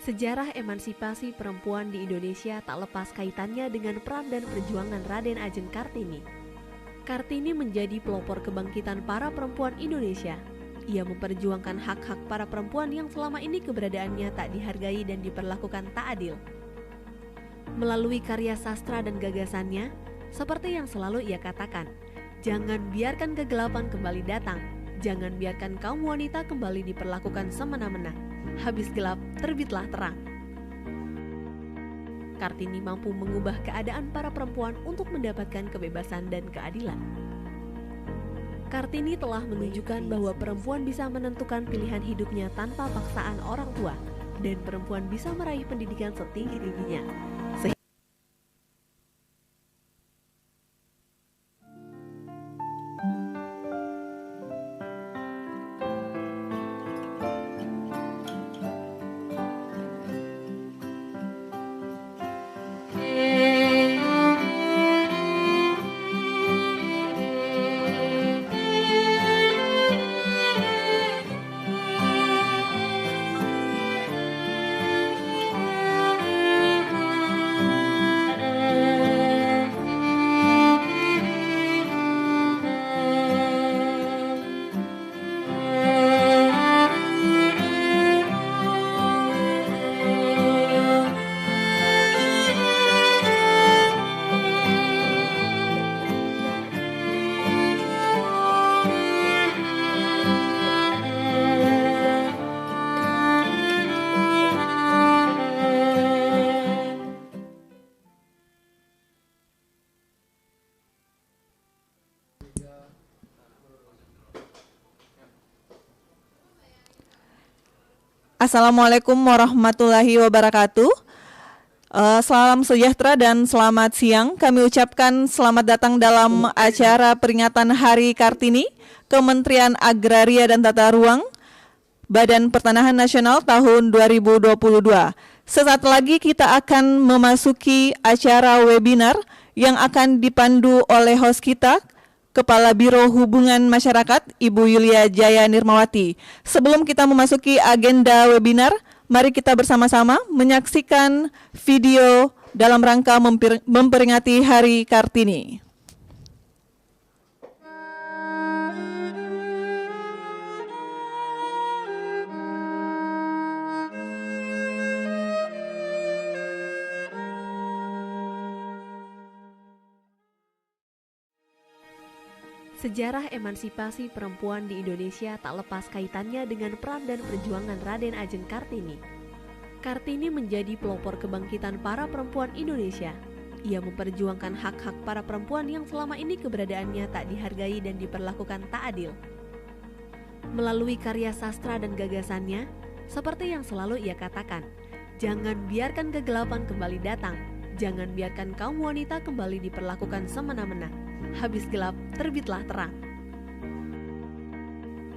Sejarah emansipasi perempuan di Indonesia tak lepas kaitannya dengan peran dan perjuangan Raden Ajeng Kartini. Kartini menjadi pelopor kebangkitan para perempuan Indonesia. Ia memperjuangkan hak-hak para perempuan yang selama ini keberadaannya tak dihargai dan diperlakukan tak adil. Melalui karya sastra dan gagasannya, seperti yang selalu ia katakan, jangan biarkan kegelapan kembali datang, jangan biarkan kaum wanita kembali diperlakukan semena-mena. Habis gelap, terbitlah terang. Kartini mampu mengubah keadaan para perempuan untuk mendapatkan kebebasan dan keadilan. Kartini telah menunjukkan bahwa perempuan bisa menentukan pilihan hidupnya tanpa paksaan orang tua, dan perempuan bisa meraih pendidikan setinggi-tingginya. Assalamualaikum warahmatullahi wabarakatuh. Salam sejahtera dan selamat siang. Kami ucapkan selamat datang dalam acara peringatan Hari Kartini, Kementerian Agraria dan Tata Ruang, Badan Pertanahan Nasional tahun 2022. Sesaat lagi kita akan memasuki acara webinar yang akan dipandu oleh host kita, Kepala Biro Hubungan Masyarakat, Ibu Yulia Jaya Nirmawati. Sebelum kita memasuki agenda webinar, mari kita bersama-sama menyaksikan video dalam rangka memperingati Hari Kartini. Sejarah emansipasi perempuan di Indonesia tak lepas kaitannya dengan peran dan perjuangan Raden Ajeng Kartini. Kartini menjadi pelopor kebangkitan para perempuan Indonesia. Ia memperjuangkan hak-hak para perempuan yang selama ini keberadaannya tak dihargai dan diperlakukan tak adil. Melalui karya sastra dan gagasannya, seperti yang selalu ia katakan, jangan biarkan kegelapan kembali datang, jangan biarkan kaum wanita kembali diperlakukan semena-mena. Habis gelap, terbitlah terang.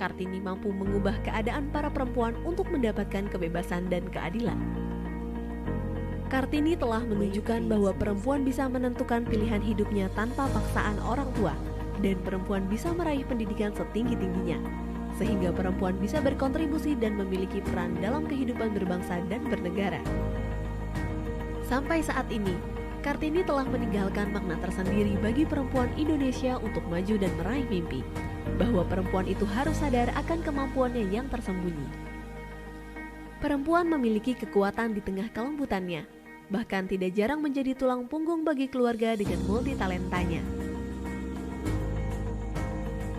Kartini mampu mengubah keadaan para perempuan untuk mendapatkan kebebasan dan keadilan. Kartini telah menunjukkan bahwa perempuan bisa menentukan pilihan hidupnya tanpa paksaan orang tua, dan perempuan bisa meraih pendidikan setinggi-tingginya, sehingga perempuan bisa berkontribusi dan memiliki peran dalam kehidupan berbangsa dan bernegara. Sampai saat ini, Kartini telah meninggalkan makna tersendiri bagi perempuan Indonesia untuk maju dan meraih mimpi, bahwa perempuan itu harus sadar akan kemampuannya yang tersembunyi. Perempuan memiliki kekuatan di tengah kelembutannya, bahkan tidak jarang menjadi tulang punggung bagi keluarga dengan multitalentanya.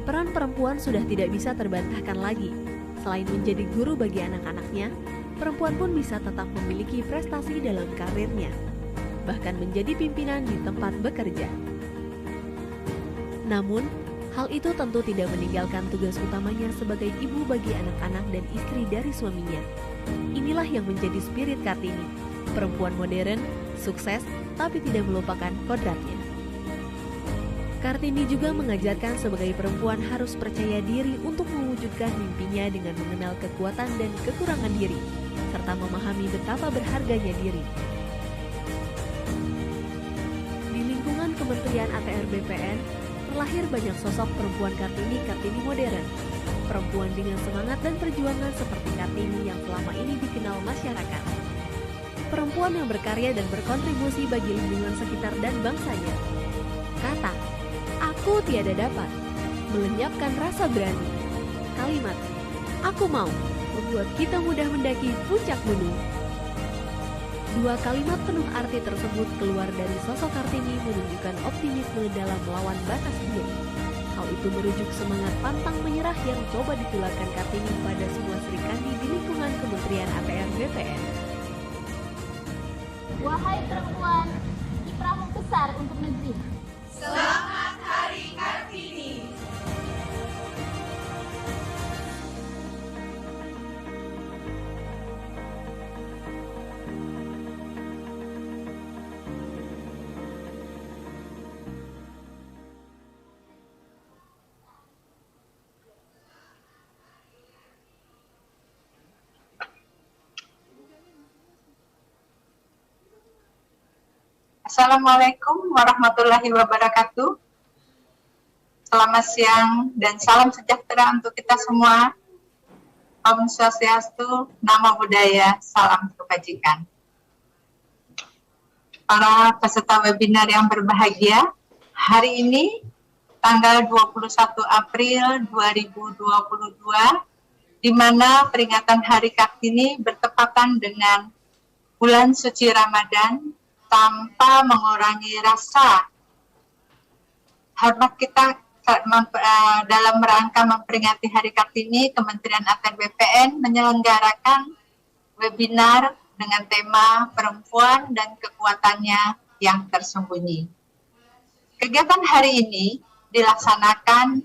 Peran perempuan sudah tidak bisa terbantahkan lagi. Selain menjadi guru bagi anak-anaknya, perempuan pun bisa tetap memiliki prestasi dalam karirnya, bahkan menjadi pimpinan di tempat bekerja. Namun, hal itu tentu tidak meninggalkan tugas utamanya sebagai ibu bagi anak-anak dan istri dari suaminya. Inilah yang menjadi spirit Kartini, perempuan modern, sukses, tapi tidak melupakan kodratnya. Kartini juga mengajarkan sebagai perempuan harus percaya diri untuk mewujudkan mimpinya dengan mengenal kekuatan dan kekurangan diri, serta memahami betapa berharganya diri. Kementerian ATR BPN terlahir banyak sosok perempuan Kartini modern. Perempuan dengan semangat dan perjuangan seperti Kartini yang selama ini dikenal masyarakat. perempuan yang berkarya dan berkontribusi bagi lingkungan sekitar dan bangsanya. Kata, aku tiada dapat, melenyapkan rasa berani. Kalimat, aku mau, membuat kita mudah mendaki puncak gunung. Dua kalimat penuh arti tersebut keluar dari sosok Kartini menunjukkan optimisme dalam melawan batas diri. Hal itu merujuk semangat pantang menyerah yang coba ditularkan Kartini pada semua Sri Kandi di lingkungan Kementerian ATR BPN. Wahai perempuan, kiprahmu besar untuk negeri. Selamat Hari Kartini. Assalamualaikum warahmatullahi wabarakatuh. Selamat siang dan salam sejahtera untuk kita semua. Om Swastiastu, Namo Buddhaya, salam kebajikan. Para peserta webinar yang berbahagia, hari ini tanggal 21 April 2022, di mana peringatan Hari Kartini bertepatan dengan bulan suci Ramadan, tanpa mengurangi rasa hormat kita dalam rangka memperingati Hari Kartini. Kementerian ATR BPN menyelenggarakan webinar dengan tema perempuan dan kekuatannya yang tersembunyi. Kegiatan hari ini dilaksanakan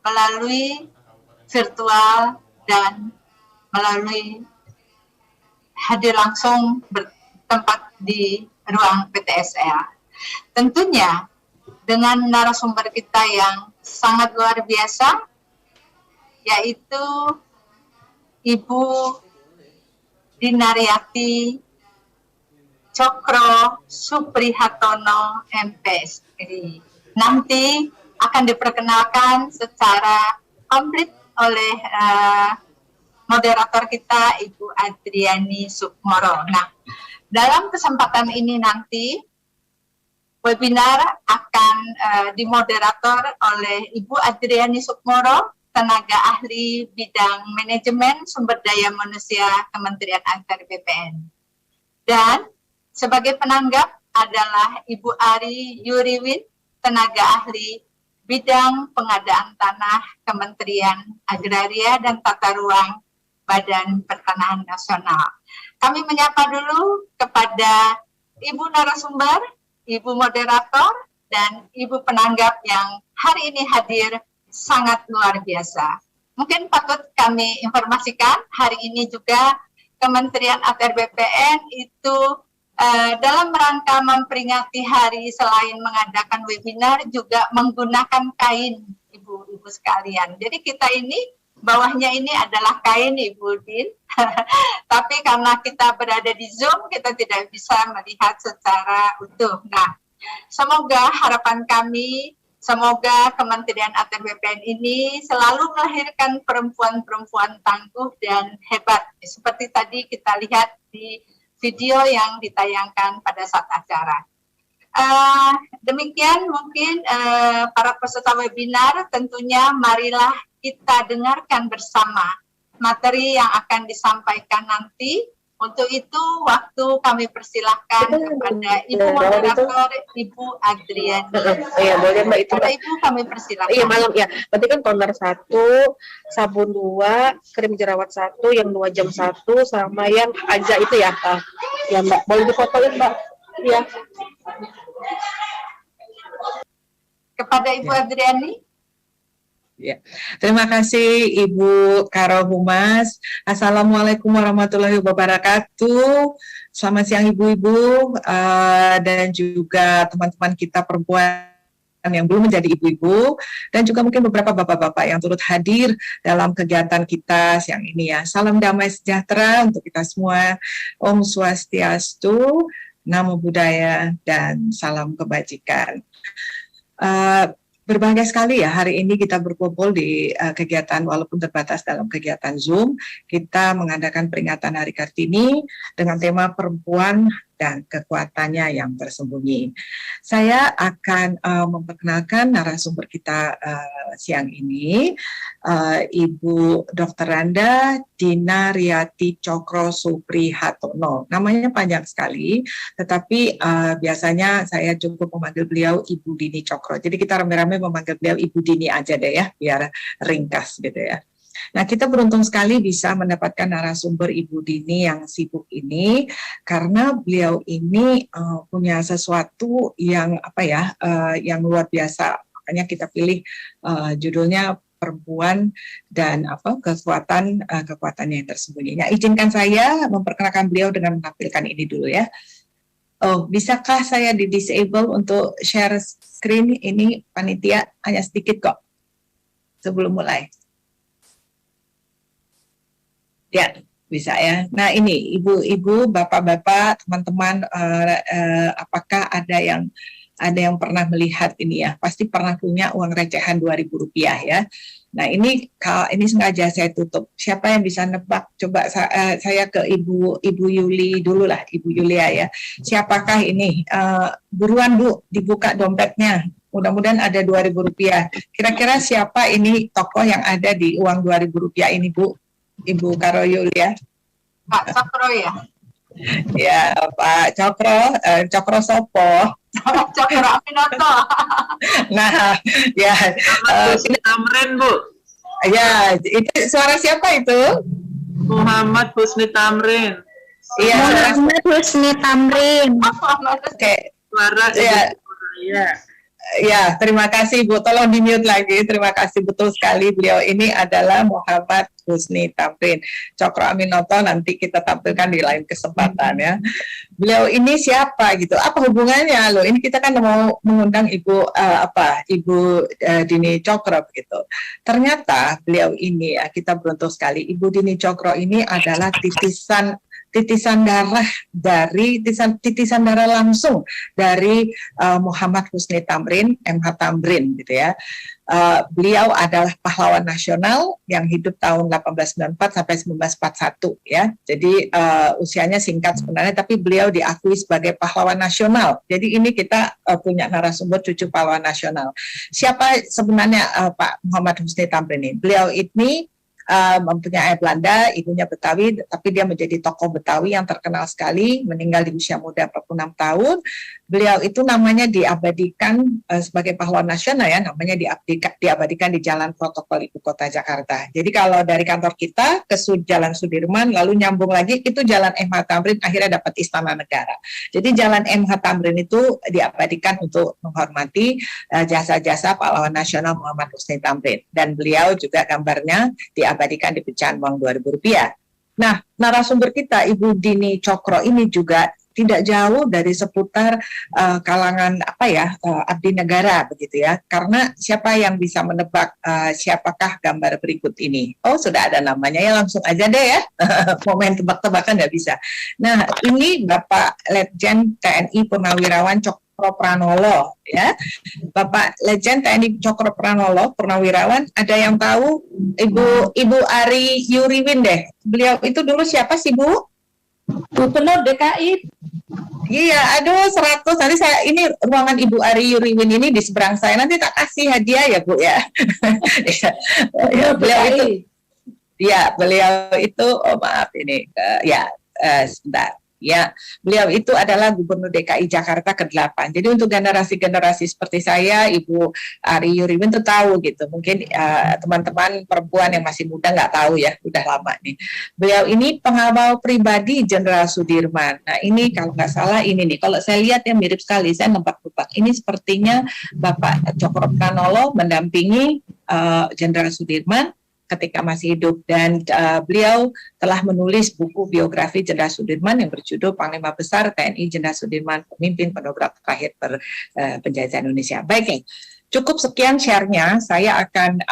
melalui virtual dan melalui hadir langsung bertempat di ruang PTSL. Tentunya dengan narasumber kita yang sangat luar biasa, yaitu Ibu Dinariati Cokro Suprihatono MPSI. Nanti akan diperkenalkan secara komplit oleh moderator kita, Ibu Adriani Sukmoro. Nah, dalam kesempatan ini nanti webinar akan dimoderator oleh Ibu Adriani Sukmoro, tenaga ahli bidang manajemen sumber daya manusia Kementerian ATR BPN. Dan sebagai penanggap adalah Ibu Ari Yuriwin, tenaga ahli bidang pengadaan tanah Kementerian Agraria dan Tata Ruang Badan Pertanahan Nasional. Kami menyapa dulu kepada Ibu narasumber, Ibu moderator, dan Ibu penanggap yang hari ini hadir sangat luar biasa. Mungkin patut kami informasikan, hari ini juga Kementerian ATR BPN itu dalam rangka memperingati hari selain mengadakan webinar juga menggunakan kain, Ibu-ibu sekalian. Jadi kita ini bawahnya ini adalah kain, Ibu Din. Tapi karena kita berada di Zoom, kita tidak bisa melihat secara utuh. Nah, semoga harapan kami, semoga Kementerian ATR BPN ini selalu melahirkan perempuan-perempuan tangguh dan hebat. Seperti tadi kita lihat di video yang ditayangkan pada saat acara. Demikian mungkin para peserta webinar, tentunya marilah kita dengarkan bersama materi yang akan disampaikan nanti. Untuk itu waktu kami persilahkan kepada Ibu moderator, Ibu Adriani. Iya boleh Mbak, itu Kepada Ibu kami persilahkan. Iya malam ya. Berarti kan toner 1, sabun 2, krim jerawat 1, yang 2 jam 1, sama yang aja itu ya. Ya Mbak, boleh difotoin Mbak. Iya. Kepada Ibu Adriani. Ya, terima kasih Ibu Karo Humas. Assalamualaikum warahmatullahi wabarakatuh. Selamat siang Ibu-ibu dan juga teman-teman kita perempuan yang belum menjadi ibu-ibu, dan juga mungkin beberapa bapak-bapak yang turut hadir dalam kegiatan kita siang ini ya. Salam damai sejahtera untuk kita semua. Om Swastiastu, Namo Buddhaya, dan salam kebajikan. Berbahagia sekali ya hari ini kita berkumpul di kegiatan walaupun terbatas dalam kegiatan Zoom. Kita mengadakan peringatan Hari Kartini dengan tema perempuan dan kekuatannya yang tersembunyi. Saya akan memperkenalkan narasumber kita siang ini, Ibu Dr. Randa Dina Riyati Cokro Suprihatono. Namanya panjang sekali, tetapi biasanya saya cukup memanggil beliau Ibu Dini Cokro. Jadi kita rame-rame memanggil beliau Ibu Dini aja deh ya, biar ringkas gitu ya. Nah, kita beruntung sekali bisa mendapatkan narasumber Ibu Dini yang sibuk ini karena beliau ini punya sesuatu yang yang luar biasa. Makanya kita pilih judulnya perempuan dan kekuatannya yang tersembunyi. Nah, izinkan saya memperkenalkan beliau dengan menampilkan ini dulu ya. Oh, bisakah saya di-disable untuk share screen ini panitia? Hanya sedikit kok sebelum mulai. Ya, bisa ya. Nah, ini ibu-ibu, bapak-bapak, teman-teman, apakah ada yang pernah melihat ini ya? Pasti pernah punya uang recehan Rp2.000 ya. Nah, ini sengaja saya tutup. Siapa yang bisa nebak? Coba saya ke Ibu Yuli dulu lah, Ibu Yulia ya. Siapakah ini? Buruan Bu, dibuka dompetnya. Mudah-mudahan ada Rp2.000. Kira-kira siapa ini tokoh yang ada di uang Rp2.000 ini Bu? Ibu Karo Yulia. Pak Cokro ya? Ya, Pak Cokro, Cokro Sopo. Cokro Aminoto. Nah, ya. Husni Tamrin, Bu. Ya, itu suara siapa itu? Muhammad Husni Tamrin. Iya, Muhammad Husni Tamrin. Oke. Suara Ya. Iya. Ya, terima kasih Bu. Tolong di-mute lagi. Terima kasih, betul sekali. Beliau ini adalah Muhammad Husni Tamrin. Cokro Aminoto nanti kita tampilkan di lain kesempatan ya. Beliau ini siapa gitu? Apa hubungannya loh? Ini kita kan mau mengundang Ibu Dini Cokro gitu. Ternyata beliau ini kita beruntung sekali. Ibu Dini Cokro ini adalah titisan darah langsung dari Muhammad Husni Tamrin, MH Tamrin gitu ya. Beliau adalah pahlawan nasional yang hidup tahun 1894 sampai 1941 ya. Jadi usianya singkat sebenarnya, tapi beliau diakui sebagai pahlawan nasional. Jadi ini kita punya narasumber cucu pahlawan nasional. Siapa sebenarnya Pak Muhammad Husni Tamrin ini? Beliau ini mempunyai ayah Belanda, ibunya Betawi, tapi dia menjadi tokoh Betawi yang terkenal sekali, meninggal di usia muda 46 tahun. Beliau itu namanya diabadikan sebagai pahlawan nasional ya, namanya diabadikan di Jalan Protokol Ibu Kota Jakarta. Jadi kalau dari kantor kita ke Jalan Sudirman, lalu nyambung lagi, itu Jalan MH Tamrin, akhirnya dapat Istana Negara. Jadi Jalan MH Tamrin itu diabadikan untuk menghormati jasa-jasa pahlawan nasional Muhammad Husni Tamrin. Dan beliau juga gambarnya diabadikan di pecahan uang Rp2.000. Nah, narasumber kita Ibu Dini Cokro ini juga tidak jauh dari seputar kalangan abdi negara begitu ya. Karena siapa yang bisa menebak siapakah gambar berikut ini? Oh, sudah ada namanya ya, langsung aja deh ya. Mau main tebak-tebakan nggak bisa. Nah, ini Bapak Letjen TNI Purnawirawan Cokro Pranolo ya. Bapak Letjen TNI Cokro Pranolo Purnawirawan, ada yang tahu? Ibu Ari Yuriwin deh. Beliau itu dulu siapa sih Bu? Gubernur DKI. Iya, aduh 100. Nanti ini ruangan Ibu Ari Yuriwin ini di seberang saya. Nanti tak kasih hadiah ya Bu ya. Ya, beliau itu oh maaf ini sebentar. Ya, beliau itu adalah Gubernur DKI Jakarta ke-8. Jadi untuk generasi-generasi seperti saya, Ibu Ari Yuriwin itu tahu gitu. Mungkin teman-teman perempuan yang masih muda nggak tahu ya, udah lama nih. Beliau ini pengawal pribadi Jenderal Sudirman. Nah ini kalau nggak salah ini nih, kalau saya lihat ya mirip sekali, saya nebak-nebak. Ini sepertinya Bapak Cokro Pranolo mendampingi Jenderal Sudirman ketika masih hidup, dan beliau telah menulis buku biografi Jenderal Sudirman yang berjudul Panglima Besar TNI Jenderal Sudirman, Pemimpin Pendobrak Terakhir Penjajahan Indonesia. Baik, cukup sekian share-nya. Saya akan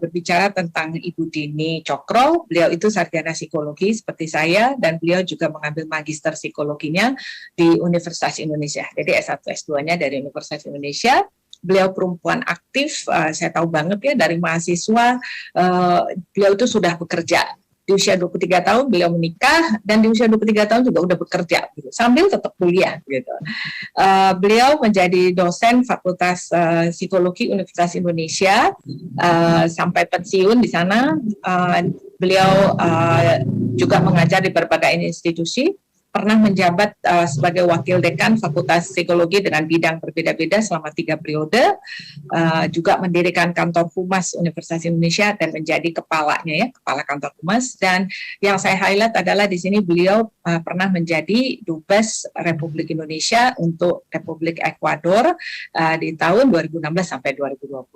berbicara tentang Ibu Dini Cokro. Beliau itu sarjana psikologi seperti saya, dan beliau juga mengambil magister psikologinya di Universitas Indonesia. Jadi S1 S2-nya dari Universitas Indonesia. beliau perempuan aktif, saya tahu banget ya dari mahasiswa, beliau itu sudah bekerja. Di usia 23 tahun beliau menikah, dan di usia 23 tahun juga udah bekerja gitu, sambil tetap kuliah gitu. Beliau menjadi dosen Fakultas Psikologi Universitas Indonesia sampai pensiun di sana. Beliau juga mengajar di berbagai institusi, pernah menjabat sebagai wakil dekan Fakultas Psikologi dengan bidang berbeda-beda selama 3 periode, juga mendirikan kantor humas Universitas Indonesia dan menjadi kepalanya ya, kepala kantor humas. Dan yang saya highlight adalah di sini beliau pernah menjadi Dubes Republik Indonesia untuk Republik Ekuador di tahun 2016 sampai 2020.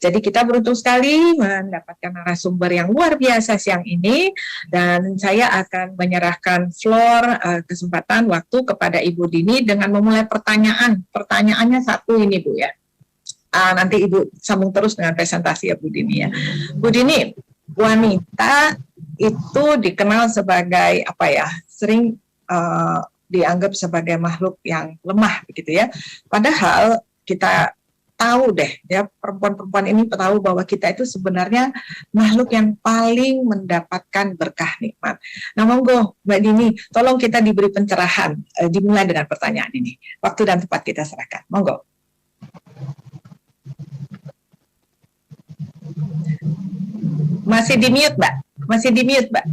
Jadi kita beruntung sekali mendapatkan narasumber yang luar biasa siang ini, dan saya akan menyerahkan floor kesempatan waktu kepada Ibu Dini dengan memulai pertanyaan. Pertanyaannya satu ini Bu ya. Nanti Ibu sambung terus dengan presentasi ya Bu Dini ya. Bu Dini, wanita itu dikenal sebagai apa ya? Sering dianggap sebagai makhluk yang lemah begitu ya. Padahal kita tahu deh ya, perempuan-perempuan ini tahu bahwa kita itu sebenarnya makhluk yang paling mendapatkan berkah nikmat. Nah monggo Mbak Dini, tolong kita diberi pencerahan, dimulai dengan pertanyaan ini. Waktu dan tempat kita serahkan, monggo. Masih di mute Mbak, masih di mute Mbak.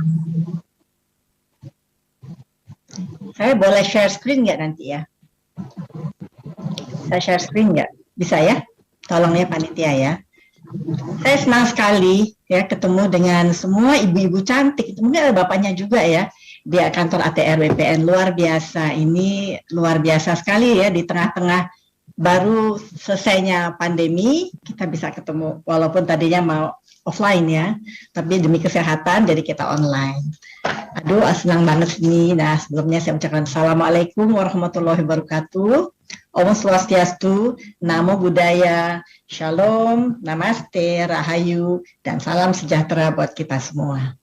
Saya boleh share screen nggak nanti ya? Saya share screen nggak? Bisa ya? Tolong ya panitia ya. Saya senang sekali ya ketemu dengan semua ibu-ibu cantik. Mungkin ada bapaknya juga ya di kantor ATR BPN. Luar biasa. Ini luar biasa sekali ya, di tengah-tengah baru selesainya pandemi kita bisa ketemu, walaupun tadinya mau offline ya, tapi demi kesehatan jadi kita online. Aduh, senang banget ini. Nah, sebelumnya saya ucapkan Assalamualaikum warahmatullahi wabarakatuh. Om Swastiastu, Namo Buddhaya, Shalom, Namaste, Rahayu, dan salam sejahtera buat kita semua.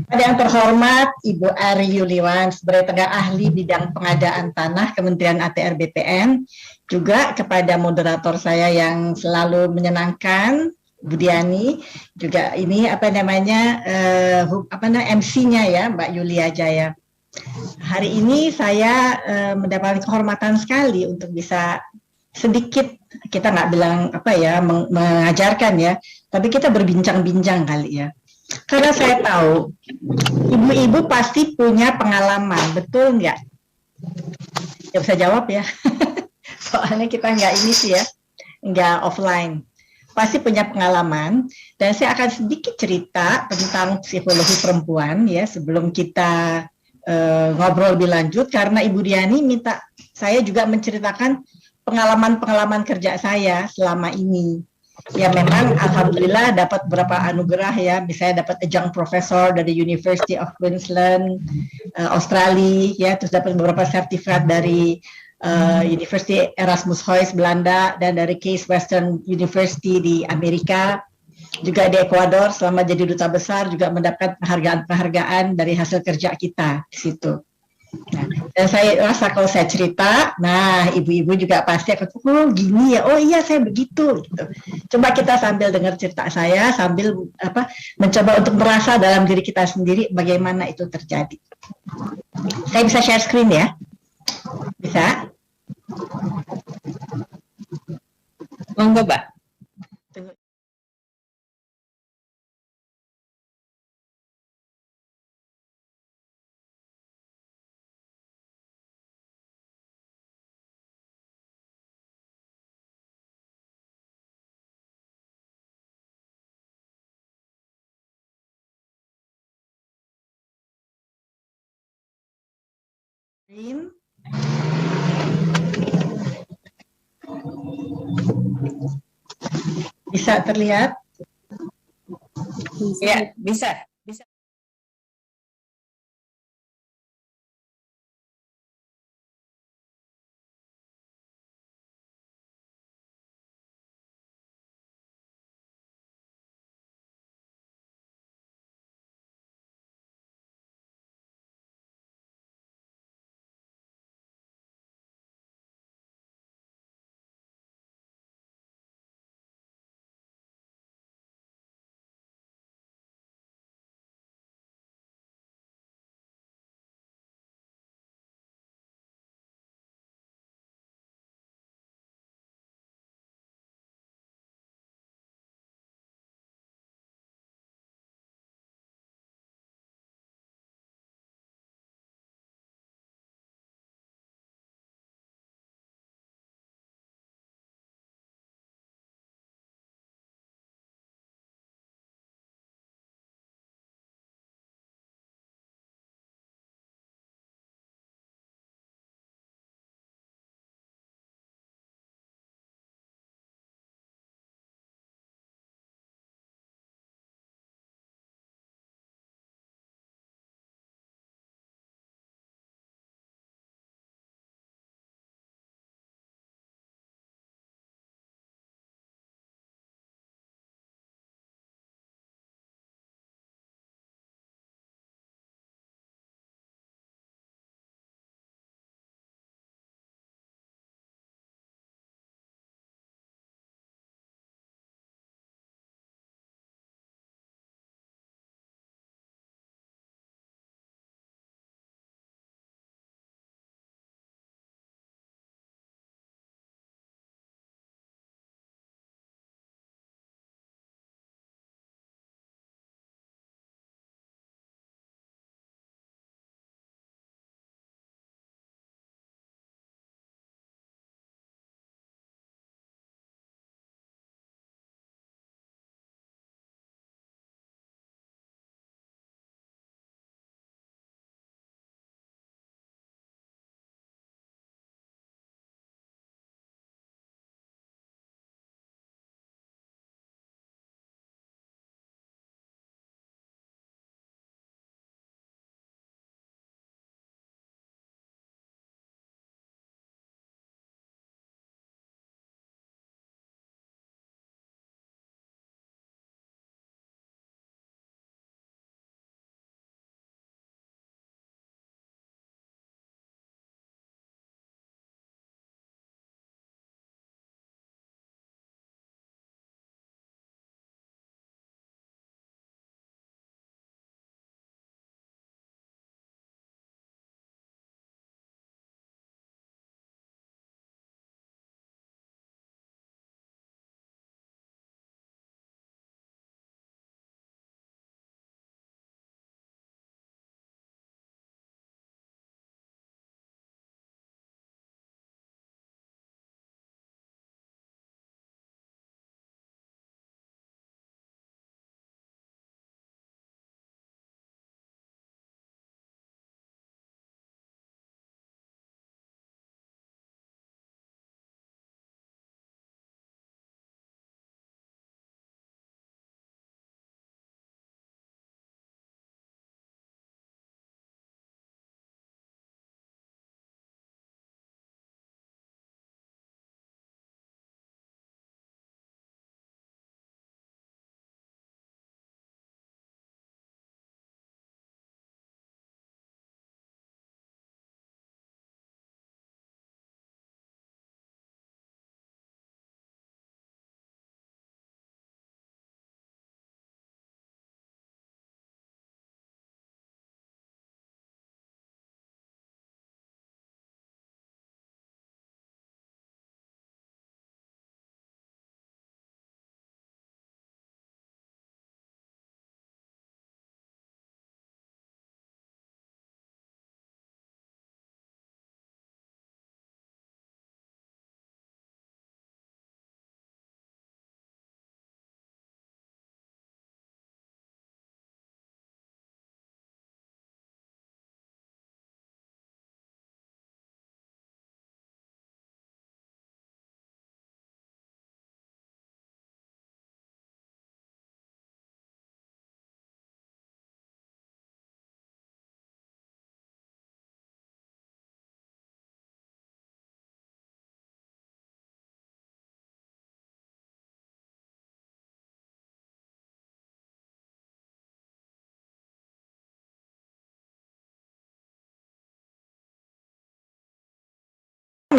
Pada yang terhormat Ibu Ari Yuliwan sebagai tenaga ahli bidang pengadaan tanah Kementerian ATR BPN, juga kepada moderator saya yang selalu menyenangkan, Bu Diani, juga ini MC-nya ya, Mbak Yulia Jaya. Hari ini saya mendapatkan kehormatan sekali untuk bisa sedikit, kita nggak bilang mengajarkan ya, tapi kita berbincang-bincang kali ya. Karena saya tahu ibu-ibu pasti punya pengalaman, betul nggak? Ya bisa jawab ya. Soalnya kita nggak ini sih ya, nggak offline. Pasti punya pengalaman, dan saya akan sedikit cerita tentang psikologi perempuan ya sebelum kita ngobrol lebih lanjut, karena Ibu Diani minta saya juga menceritakan pengalaman-pengalaman kerja saya selama ini. Ya memang alhamdulillah dapat beberapa anugerah ya, misalnya dapat adjunct professor dari University of Queensland, Australia ya, terus dapat beberapa sertifikat dari University Erasmus Hoyes Belanda dan dari Case Western University di Amerika. Juga di Ekuador selama jadi duta besar juga mendapat penghargaan-penghargaan dari hasil kerja kita di situ. Nah, dan saya rasa kalau saya cerita, nah ibu-ibu juga pasti akan, oh gini ya, oh iya saya begitu. Gitu. Coba kita sambil dengar cerita saya, sambil mencoba untuk merasa dalam diri kita sendiri bagaimana itu terjadi. Saya bisa share screen ya? Bisa? Monggo Mbak. Bisa terlihat? Ya, bisa.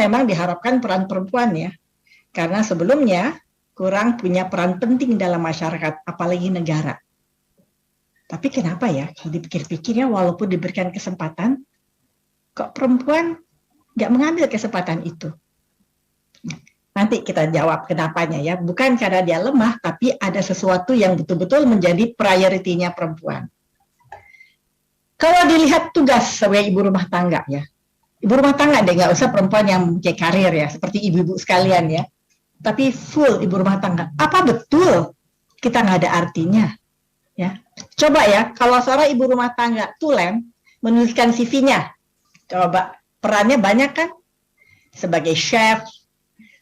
memang diharapkan peran perempuan ya, karena sebelumnya kurang punya peran penting dalam masyarakat, apalagi negara. Tapi kenapa ya, kalau dipikir-pikir ya, walaupun diberikan kesempatan, kok perempuan nggak mengambil kesempatan itu? Nanti kita jawab kenapanya ya, bukan karena dia lemah, tapi ada sesuatu yang betul-betul menjadi priority-nya perempuan. Kalau dilihat tugas sebagai ibu rumah tangga ya, ibu rumah tangga deh, nggak usah perempuan yang punya karir ya, seperti ibu-ibu sekalian ya, tapi full ibu rumah tangga. Apa betul kita nggak ada artinya? Ya, coba ya, kalau seorang ibu rumah tangga tulen menuliskan CV-nya, coba perannya banyak kan? Sebagai chef,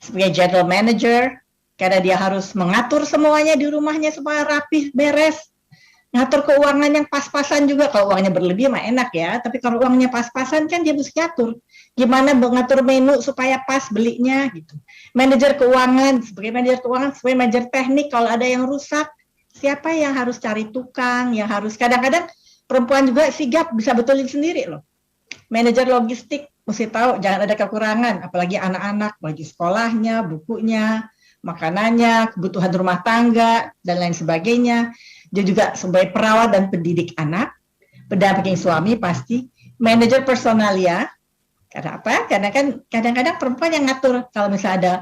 sebagai general manager, karena dia harus mengatur semuanya di rumahnya supaya rapih, beres. Ngatur keuangan yang pas-pasan juga. Kalau uangnya berlebih mah enak ya, tapi kalau uangnya pas-pasan kan dia mesti ngatur. Gimana mengatur menu supaya pas belinya gitu. Manajer keuangan, sebagai manajer keuangan, sebagai manajer teknik, kalau ada yang rusak, siapa yang harus cari tukang, yang harus, kadang-kadang perempuan juga sigap bisa betulin sendiri loh. Manajer logistik mesti tahu jangan ada kekurangan, apalagi anak-anak, baju sekolahnya, bukunya, makanannya, kebutuhan rumah tangga, dan lain sebagainya. Dia juga sebagai perawat dan pendidik anak, pendamping suami pasti, manajer personalia. Karena apa? Karena kan kadang-kadang perempuan yang ngatur. Kalau misalnya ada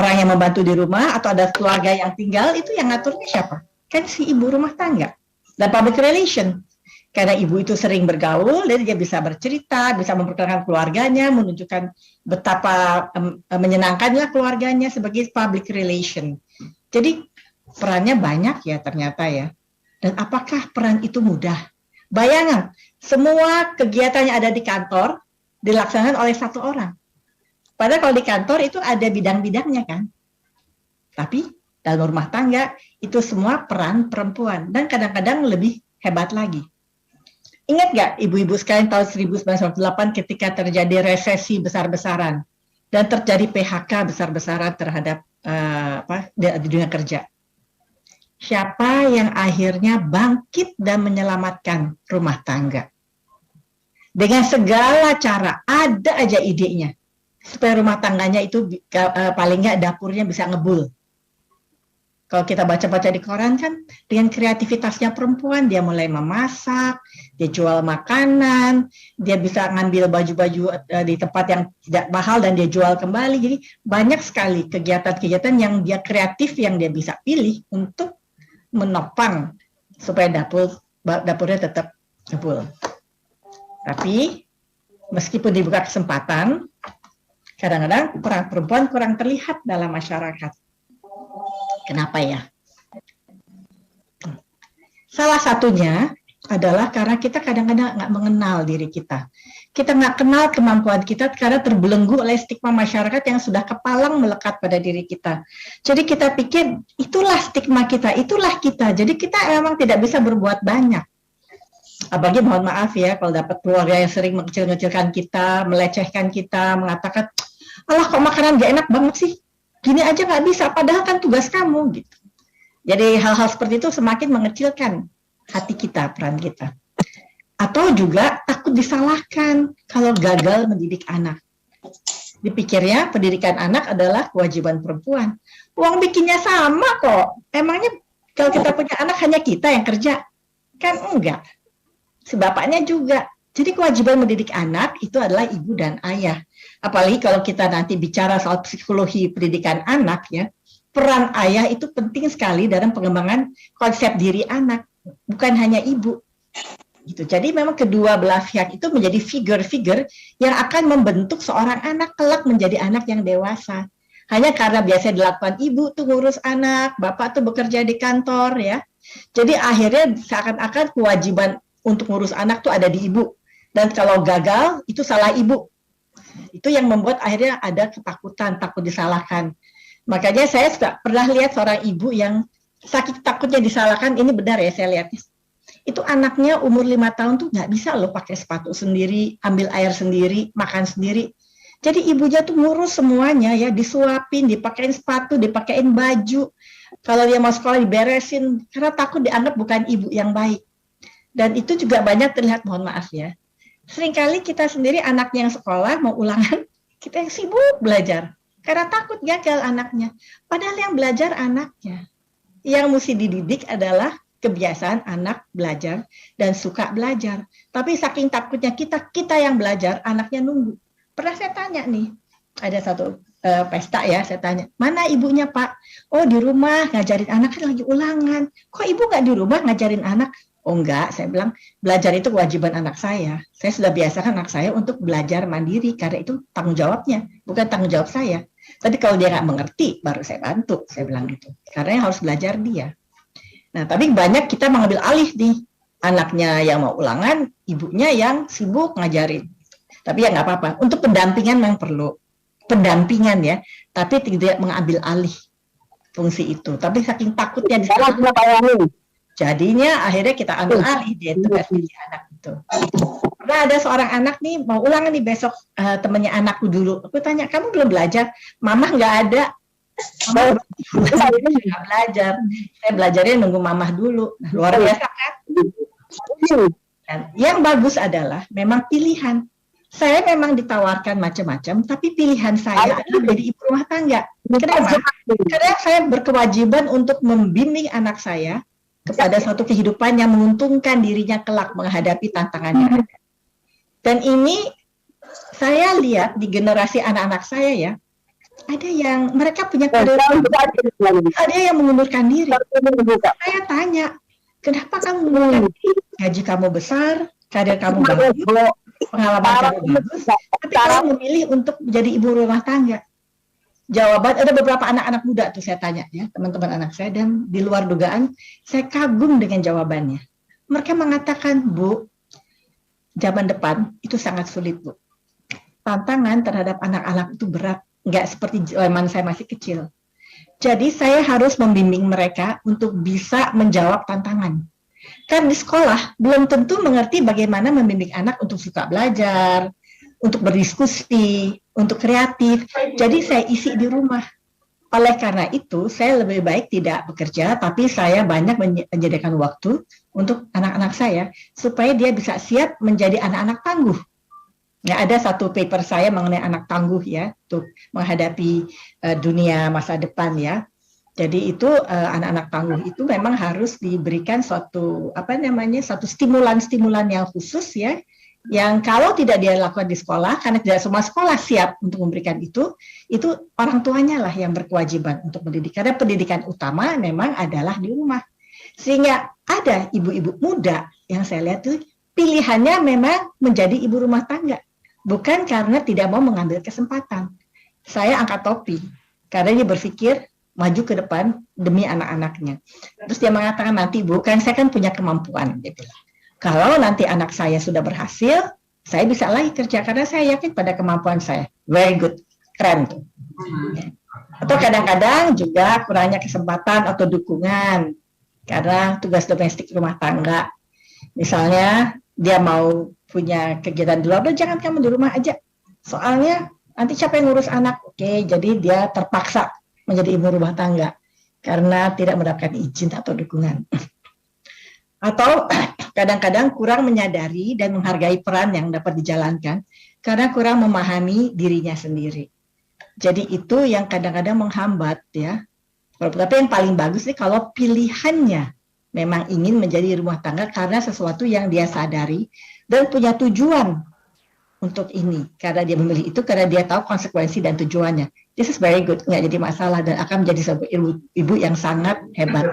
orang yang membantu di rumah atau ada keluarga yang tinggal, itu yang ngaturnya siapa? Kan si ibu rumah tangga. Dan public relation. Karena ibu itu sering bergaul, dan dia bisa bercerita, bisa memperkenalkan keluarganya, menunjukkan betapa menyenangkannya keluarganya sebagai public relation. Jadi perannya banyak ya ternyata ya. Dan apakah peran itu mudah? Bayangan, semua kegiatan yang ada di kantor dilaksanakan oleh satu orang. Padahal kalau di kantor itu ada bidang-bidangnya kan. Tapi dalam rumah tangga itu semua peran perempuan. Dan kadang-kadang lebih hebat lagi. Ingat nggak ibu-ibu sekalian tahun 1998 ketika terjadi resesi besar-besaran. Dan terjadi PHK besar-besaran terhadap di dunia kerja. Siapa yang akhirnya bangkit dan menyelamatkan rumah tangga? Dengan segala cara, ada aja idenya. Supaya rumah tangganya itu paling nggak dapurnya bisa ngebul. Kalau kita baca-baca di koran kan, dengan kreativitasnya perempuan, dia mulai memasak, dia jual makanan, dia bisa ngambil baju-baju di tempat yang tidak mahal dan dia jual kembali. Jadi banyak sekali kegiatan-kegiatan yang dia kreatif, yang dia bisa pilih untuk menopang supaya dapurnya tetap ngebul. Tapi meskipun dibuka kesempatan, kadang-kadang peran perempuan kurang terlihat dalam masyarakat. Kenapa ya? Salah satunya adalah karena kita kadang-kadang nggak mengenal diri kita. Kita nggak kenal kemampuan kita karena terbelenggu oleh stigma masyarakat yang sudah kepalang melekat pada diri kita. Jadi kita pikir itulah stigma kita, itulah kita. Jadi kita memang tidak bisa berbuat banyak. Apalagi mohon maaf ya kalau dapat keluarga yang sering mengecil-ngecilkan kita, melecehkan kita, mengatakan, alah kok makanan gak enak banget sih, gini aja nggak bisa, padahal kan tugas kamu gitu. Jadi hal-hal seperti itu semakin mengecilkan hati kita, peran kita. Atau juga takut disalahkan kalau gagal mendidik anak. Dipikirnya pendidikan anak adalah kewajiban perempuan. Uang bikinnya sama kok. Emangnya kalau kita punya anak hanya kita yang kerja? Kan enggak. Si bapaknya juga. Jadi kewajiban mendidik anak itu adalah ibu dan ayah. Apalagi kalau kita nanti bicara soal psikologi pendidikan anak ya, peran ayah itu penting sekali dalam pengembangan konsep diri anak, bukan hanya ibu. Gitu. Jadi memang kedua belah pihak itu menjadi figur-figur yang akan membentuk seorang anak kelak menjadi anak yang dewasa. Hanya karena biasa dilakukan ibu tuh ngurus anak, bapak tuh bekerja di kantor ya. Jadi akhirnya seakan-akan kewajiban untuk ngurus anak tuh ada di ibu. Dan kalau gagal itu salah ibu. Itu yang membuat akhirnya ada ketakutan, takut disalahkan. Makanya saya sudah pernah lihat seorang ibu yang saking takutnya disalahkan, ini benar ya saya lihat. Itu anaknya umur 5 tahun tuh nggak bisa loh pakai sepatu sendiri, ambil air sendiri, makan sendiri. Jadi ibunya tuh ngurus semuanya ya, disuapin, dipakein sepatu, dipakein baju. Kalau dia mau sekolah diberesin, karena takut dianggap bukan ibu yang baik. Dan itu juga banyak terlihat, mohon maaf ya. Seringkali kita sendiri anaknya yang sekolah mau ulangan, Kita yang sibuk belajar karena takut gagal anaknya. Padahal yang belajar anaknya. Yang mesti dididik adalah kebiasaan anak belajar dan suka belajar. Tapi saking takutnya kita yang belajar, anaknya nunggu. Pernah saya tanya nih, ada satu pesta ya, saya tanya, mana ibunya Pak? Oh di rumah ngajarin anak, kan lagi ulangan. Kok ibu nggak di rumah ngajarin anak? Oh enggak, saya bilang belajar itu kewajiban anak saya. Saya sudah biasakan anak saya untuk belajar mandiri karena itu tanggung jawabnya, bukan tanggung jawab saya. Tapi kalau dia nggak mengerti, baru saya bantu, saya bilang gitu. Karena yang harus belajar dia. Nah, tapi banyak kita mengambil alih nih, anaknya yang mau ulangan, ibunya yang sibuk ngajarin. Tapi ya nggak apa-apa. Untuk pendampingan memang perlu pendampingan ya, tapi tidak mengambil alih fungsi itu. Tapi saking takutnya jadinya akhirnya kita ambil alih dia itu anak itu. Karena ada seorang anak nih mau ulangan nih besok, temannya anakku dulu. Aku tanya, kamu belum belajar? Mamah nggak ada. Saya nggak belajar. Saya belajarnya nunggu mamah dulu. Nah, luar biasa kan? Dan yang bagus adalah memang pilihan. Saya memang ditawarkan macam-macam, tapi pilihan saya adalah menjadi ibu rumah tangga. Kenapa? Karena saya berkewajiban untuk membimbing anak saya kepada suatu kehidupan yang menguntungkan dirinya kelak menghadapi tantangannya. Dan ini saya lihat di generasi anak-anak saya ya, ada yang mereka punya karir, ada yang mengundurkan diri. Saya tanya, kenapa kamu mengundurkan diri? Gaji kamu besar, karir kamu bagus, pengalaman kamu bagus, tapi kamu memilih untuk menjadi ibu rumah tangga. Jawaban, ada beberapa anak-anak muda tuh saya tanya ya, teman-teman anak saya, dan di luar dugaan, saya kagum dengan jawabannya. Mereka mengatakan, Bu, zaman depan itu sangat sulit, Bu. Tantangan terhadap anak-anak itu berat, nggak seperti zaman saya masih kecil. Jadi saya harus membimbing mereka untuk bisa menjawab tantangan. Karena di sekolah belum tentu mengerti bagaimana membimbing anak untuk suka belajar, untuk berdiskusi, untuk kreatif. Jadi saya isi di rumah. Oleh karena itu, saya lebih baik tidak bekerja, tapi saya banyak menyediakan waktu untuk anak-anak saya, supaya dia bisa siap menjadi anak-anak tangguh. Ya, ada satu paper saya mengenai anak tangguh ya, untuk menghadapi dunia masa depan ya. Jadi itu anak-anak tangguh itu memang harus diberikan suatu satu stimulan-stimulan yang khusus ya, yang kalau tidak dia lakukan di sekolah, karena tidak semua sekolah siap untuk memberikan itu orang tuanya lah yang berkewajiban untuk mendidik. Karena pendidikan utama memang adalah di rumah. Sehingga ada ibu-ibu muda yang saya lihat tuh pilihannya memang menjadi ibu rumah tangga, bukan karena tidak mau mengambil kesempatan. Saya angkat topi, karena dia berpikir maju ke depan demi anak-anaknya. Terus dia mengatakan, nanti Bu, kan saya kan punya kemampuan, dia bilang. Kalau nanti anak saya sudah berhasil, saya bisa lagi kerja karena saya yakin pada kemampuan saya. Very good, keren tuh. Atau kadang-kadang juga kurangnya kesempatan atau dukungan karena tugas domestik rumah tangga. Misalnya dia mau punya kegiatan di luar, jangan kamu di rumah aja. Soalnya nanti siapa yang ngurus anak? Oke, jadi dia terpaksa menjadi ibu rumah tangga karena tidak mendapatkan izin atau dukungan. Atau kadang-kadang kurang menyadari dan menghargai peran yang dapat dijalankan karena kurang memahami dirinya sendiri. Jadi itu yang kadang-kadang menghambat ya. Tapi yang paling bagus nih kalau pilihannya memang ingin menjadi rumah tangga karena sesuatu yang dia sadari dan punya tujuan untuk ini. Karena dia memilih itu karena dia tahu konsekuensi dan tujuannya. This is very good, nggak jadi masalah dan akan menjadi sebuah ibu yang sangat hebat.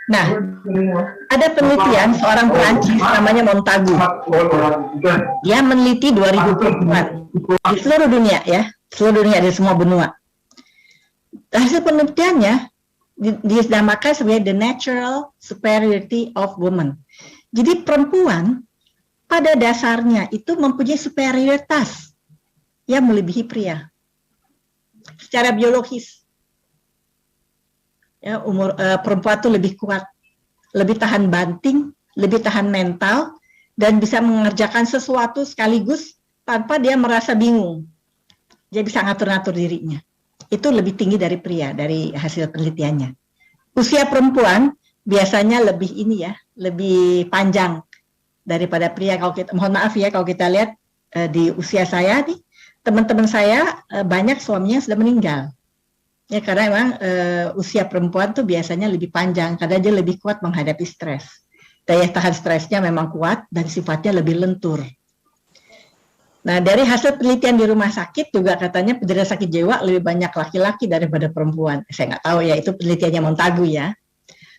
Nah, ada penelitian seorang Perancis namanya Montagu. Dia meneliti 2000 di seluruh dunia ya, seluruh dunia di semua benua. Hasil penelitiannya dinamakan sebagai the natural superiority of women. Jadi perempuan pada dasarnya itu mempunyai superioritas yang melebihi pria secara biologis. Ya, perempuan itu lebih kuat, lebih tahan banting, lebih tahan mental, dan bisa mengerjakan sesuatu sekaligus tanpa dia merasa bingung. Dia bisa ngatur-ngatur dirinya. Itu lebih tinggi dari pria, dari hasil penelitiannya. Usia perempuan biasanya lebih lebih panjang daripada pria. Kalau kita, mohon maaf ya, kalau kita lihat di usia saya nih, teman-teman saya banyak suaminya sudah meninggal. Ya karena memang usia perempuan tuh biasanya lebih panjang karena dia lebih kuat menghadapi stres. Daya tahan stresnya memang kuat dan sifatnya lebih lentur. Nah, dari hasil penelitian di rumah sakit juga katanya penderita sakit jiwa lebih banyak laki-laki daripada perempuan. Saya nggak tahu ya, itu penelitiannya Montagu ya.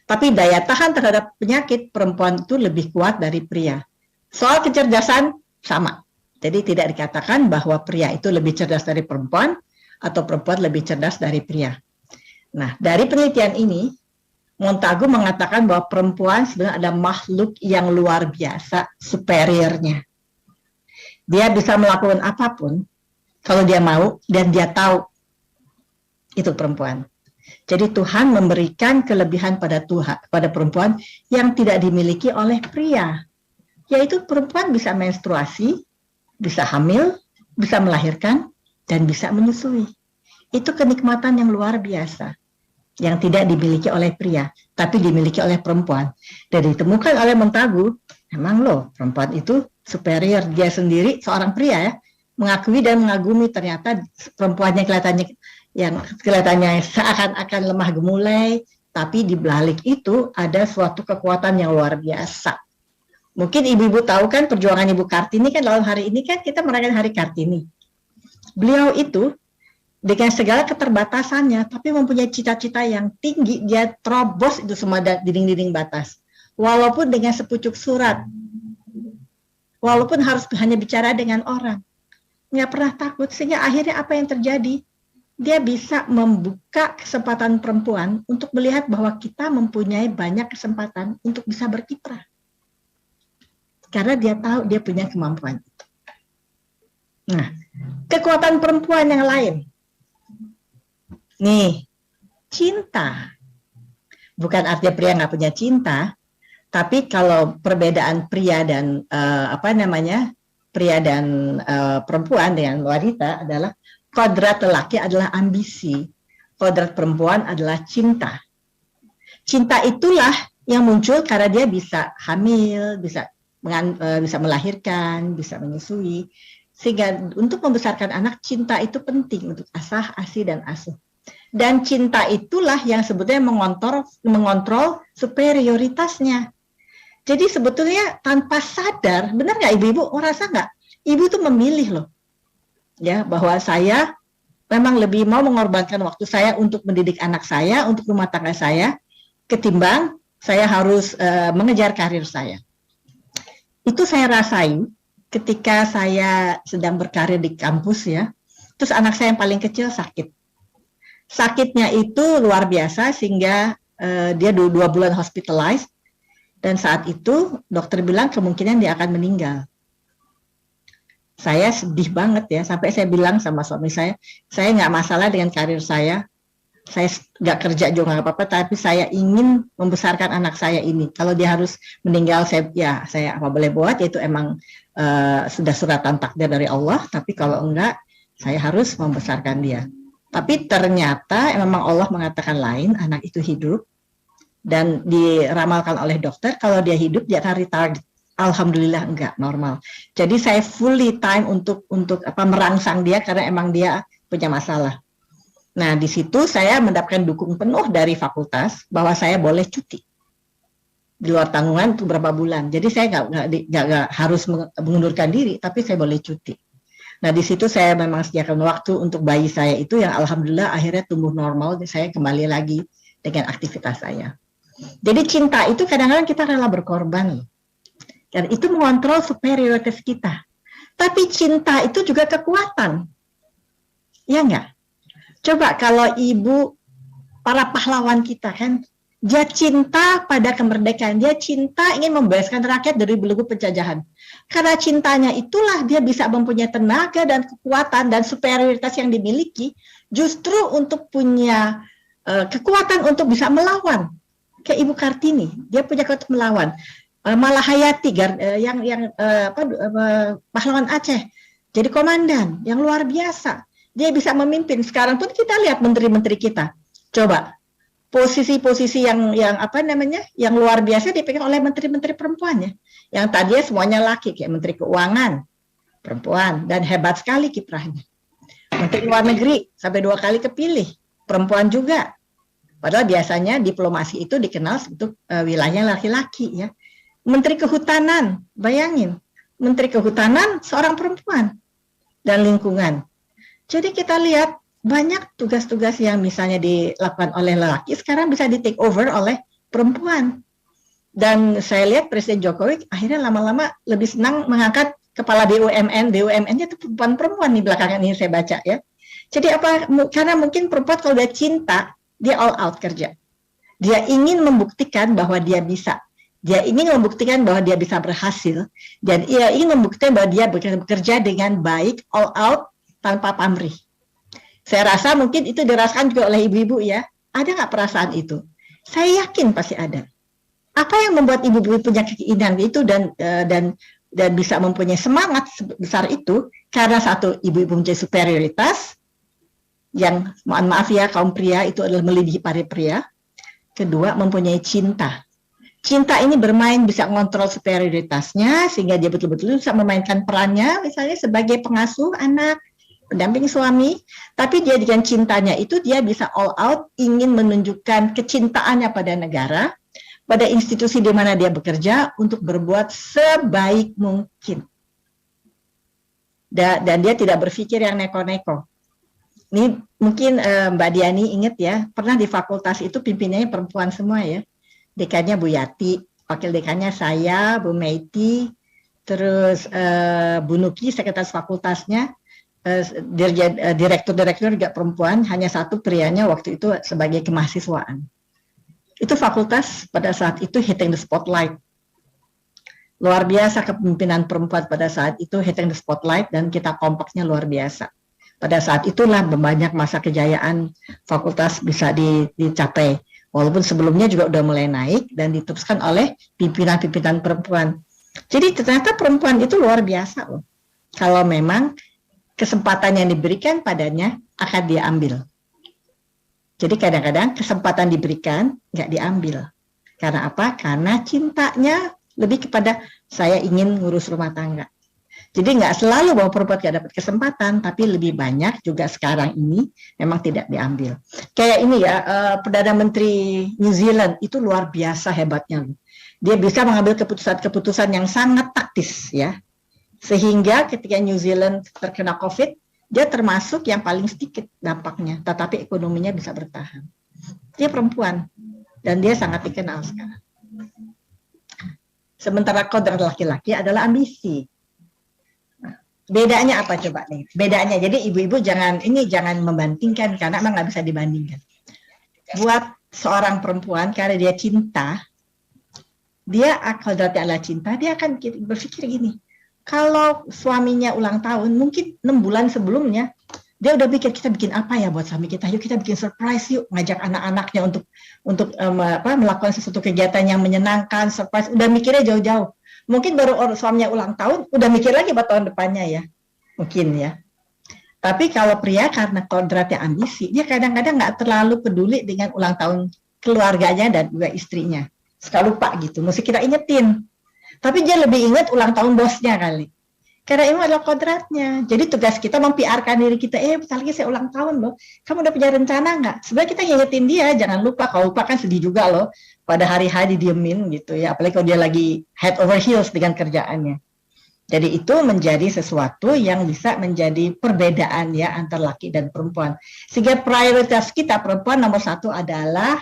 Tapi daya tahan terhadap penyakit perempuan itu lebih kuat dari pria. Soal kecerdasan sama. Jadi tidak dikatakan bahwa pria itu lebih cerdas dari perempuan atau perempuan lebih cerdas dari pria. Nah, dari penelitian ini Montagu mengatakan bahwa perempuan sebenarnya ada makhluk yang luar biasa superiornya. Dia bisa melakukan apapun kalau dia mau dan dia tahu. Itu perempuan. Jadi Tuhan memberikan kelebihan pada perempuan yang tidak dimiliki oleh pria. Yaitu perempuan bisa menstruasi, bisa hamil, bisa melahirkan, dan bisa menyusui. Itu kenikmatan yang luar biasa. Yang tidak dimiliki oleh pria, tapi dimiliki oleh perempuan. Dan ditemukan oleh Montagu, emang loh perempuan itu superior. Dia sendiri seorang pria ya, mengakui dan mengagumi ternyata perempuannya kelihatannya seakan-akan lemah gemulai, tapi di balik itu ada suatu kekuatan yang luar biasa. Mungkin ibu-ibu tahu kan perjuangan Ibu Kartini kan dalam hari ini kan kita merayakan Hari Kartini. Beliau itu dengan segala keterbatasannya, tapi mempunyai cita-cita yang tinggi, dia terobos itu semua dinding-dinding batas. Walaupun dengan sepucuk surat, walaupun harus hanya bicara dengan orang, nggak pernah takut, sehingga akhirnya apa yang terjadi? Dia bisa membuka kesempatan perempuan untuk melihat bahwa kita mempunyai banyak kesempatan untuk bisa berkiprah. Karena dia tahu dia punya kemampuan itu. Nah, kekuatan perempuan yang lain. Nih, cinta. Bukan artinya pria nggak punya cinta, tapi kalau perbedaan pria dan pria dan perempuan dengan wanita adalah kodrat lelaki adalah ambisi, kodrat perempuan adalah cinta. Cinta itulah yang muncul karena dia bisa hamil, bisa melahirkan, bisa menyusui. Sehingga untuk membesarkan anak, cinta itu penting untuk asah, asi, dan asuh. Dan cinta itulah yang sebetulnya mengontrol superioritasnya. Jadi sebetulnya tanpa sadar, benar nggak ibu-ibu? Merasa nggak? Ibu tuh memilih loh, ya bahwa saya memang lebih mau mengorbankan waktu saya untuk mendidik anak saya, untuk rumah tangga saya, ketimbang saya harus mengejar karir saya. Itu saya rasain ketika saya sedang berkarir di kampus ya. Terus anak saya yang paling kecil sakit. Sakitnya itu luar biasa sehingga dia 2 bulan hospitalized. Dan saat itu dokter bilang kemungkinan dia akan meninggal. Saya sedih banget ya, sampai saya bilang sama suami saya nggak masalah dengan karir saya nggak kerja juga nggak apa-apa, tapi saya ingin membesarkan anak saya ini. Kalau dia harus meninggal, saya apa boleh buat, yaitu emang sudah suratan takdir dari Allah, tapi kalau enggak, saya harus membesarkan dia. Tapi ternyata memang Allah mengatakan lain, anak itu hidup, dan diramalkan oleh dokter kalau dia hidup dia akan retarded. Alhamdulillah enggak, normal. Jadi saya fully time untuk merangsang dia karena emang dia punya masalah. Nah, di situ saya mendapatkan dukung penuh dari fakultas bahwa saya boleh cuti di luar tanggungan untuk beberapa bulan. Jadi saya nggak harus mengundurkan diri, tapi saya boleh cuti. Nah, di situ saya memang sediakan waktu untuk bayi saya itu yang alhamdulillah akhirnya tumbuh normal dan saya kembali lagi dengan aktivitas saya. Jadi cinta itu kadang-kadang kita rela berkorban. Dan itu mengontrol superioritas kita. Tapi cinta itu juga kekuatan. Ya enggak? Coba kalau ibu, para pahlawan kita kan, dia cinta pada kemerdekaan. Dia cinta ingin membebaskan rakyat dari belenggu penjajahan. Karena cintanya itulah dia bisa mempunyai tenaga dan kekuatan dan superioritas yang dimiliki justru untuk punya kekuatan untuk bisa melawan. Kayak Ibu Kartini, dia punya kekuatan melawan. Malahayati pahlawan Aceh jadi komandan yang luar biasa. Dia bisa memimpin. Sekarang pun kita lihat menteri-menteri kita. Coba posisi-posisi yang luar biasa dipegang oleh menteri-menteri perempuannya. Yang tadinya semuanya laki, kayak Menteri Keuangan perempuan dan hebat sekali kiprahnya. Menteri Luar Negeri sampai 2 kali kepilih, perempuan juga. Padahal biasanya diplomasi itu dikenal untuk wilayah laki-laki ya. Menteri Kehutanan, bayangin, Menteri Kehutanan seorang perempuan dan lingkungan. Jadi kita lihat banyak tugas-tugas yang misalnya dilakukan oleh lelaki sekarang bisa di take over oleh perempuan. Dan saya lihat Presiden Jokowi akhirnya lama-lama lebih senang mengangkat kepala BUMN-nya itu perempuan nih belakangan ini saya baca ya. Jadi apa? Karena mungkin perempuan kalau dia cinta, dia all out kerja. Dia ingin membuktikan bahwa dia bisa. Dia ingin membuktikan bahwa dia bisa berhasil. Dan ia ingin membuktikan bahwa dia bekerja dengan baik, all out, tanpa pamrih. Saya rasa mungkin itu dirasakan juga oleh ibu-ibu ya. Ada nggak perasaan itu? Saya yakin pasti ada. Apa yang membuat ibu-ibu punya keinginan itu dan bisa mempunyai semangat besar itu? Karena satu, ibu-ibu mempunyai superioritas, yang mohon maaf ya kaum pria itu adalah melebihi para pria. Kedua, mempunyai cinta. Cinta ini bermain bisa mengontrol superioritasnya sehingga dia betul-betul bisa memainkan perannya misalnya sebagai pengasuh anak, pendamping suami, tapi dia dengan cintanya itu dia bisa all out ingin menunjukkan kecintaannya pada negara, pada institusi di mana dia bekerja untuk berbuat sebaik mungkin. Dan dia tidak berpikir yang neko-neko. Ini mungkin Mbak Diani ingat ya, pernah di fakultas itu pimpinannya perempuan semua ya. Dekannya Bu Yati, wakil dekannya saya, Bu Meiti, terus Bu Nuki, sekretaris fakultasnya, direktur juga perempuan, hanya satu prianya waktu itu sebagai kemahasiswaan. Itu fakultas pada saat itu hitting the spotlight. Luar biasa kepemimpinan perempuan pada saat itu hitting the spotlight dan kita kompaknya luar biasa. Pada saat itulah banyak masa kejayaan fakultas bisa dicapai. Walaupun sebelumnya juga udah mulai naik dan diteruskan oleh pimpinan-pimpinan perempuan. Jadi ternyata perempuan itu luar biasa loh. Kalau memang kesempatan yang diberikan padanya akan diambil. Jadi kadang-kadang kesempatan diberikan nggak diambil. Karena apa? Karena cintanya lebih kepada saya ingin ngurus rumah tangga. Jadi nggak selalu bahwa perempuan nggak dapat kesempatan, tapi lebih banyak juga sekarang ini memang tidak diambil. Kayak ini ya, Perdana Menteri New Zealand itu luar biasa hebatnya. Dia bisa mengambil keputusan-keputusan yang sangat taktis ya. Sehingga ketika New Zealand terkena COVID, dia termasuk yang paling sedikit dampaknya, tetapi ekonominya bisa bertahan. Dia perempuan, dan dia sangat dikenal sekarang. Sementara kodrat laki-laki adalah ambisi. Nah, bedanya apa coba nih? Bedanya, jadi ibu-ibu jangan membandingkan, karena emang nggak bisa dibandingkan. Buat seorang perempuan, karena dia cinta, dia kodratnya adalah cinta, dia akan berpikir gini, kalau suaminya ulang tahun, mungkin 6 bulan sebelumnya, dia udah pikir kita bikin apa ya buat suami kita, yuk kita bikin surprise yuk, ngajak anak-anaknya untuk melakukan sesuatu kegiatan yang menyenangkan, surprise, udah mikirnya jauh-jauh. Mungkin baru suaminya ulang tahun, udah mikir lagi buat tahun depannya ya, mungkin ya. Tapi kalau pria karena kodratnya ambisi, dia kadang-kadang nggak terlalu peduli dengan ulang tahun keluarganya dan juga istrinya. Suka lupa gitu, mesti kita ingetin. Tapi dia lebih ingat ulang tahun bosnya kali. Karena itu adalah kodratnya. Jadi tugas kita mempiarkan diri kita, bentar lagi saya ulang tahun loh. Kamu udah punya rencana nggak? Sebenarnya kita ngingetin dia, jangan lupa. Kalau lupa kan sedih juga loh. Pada hari-hari diemin gitu ya. Apalagi kalau dia lagi head over heels dengan kerjaannya. Jadi itu menjadi sesuatu yang bisa menjadi perbedaan ya antara laki dan perempuan. Sehingga prioritas kita perempuan nomor 1 adalah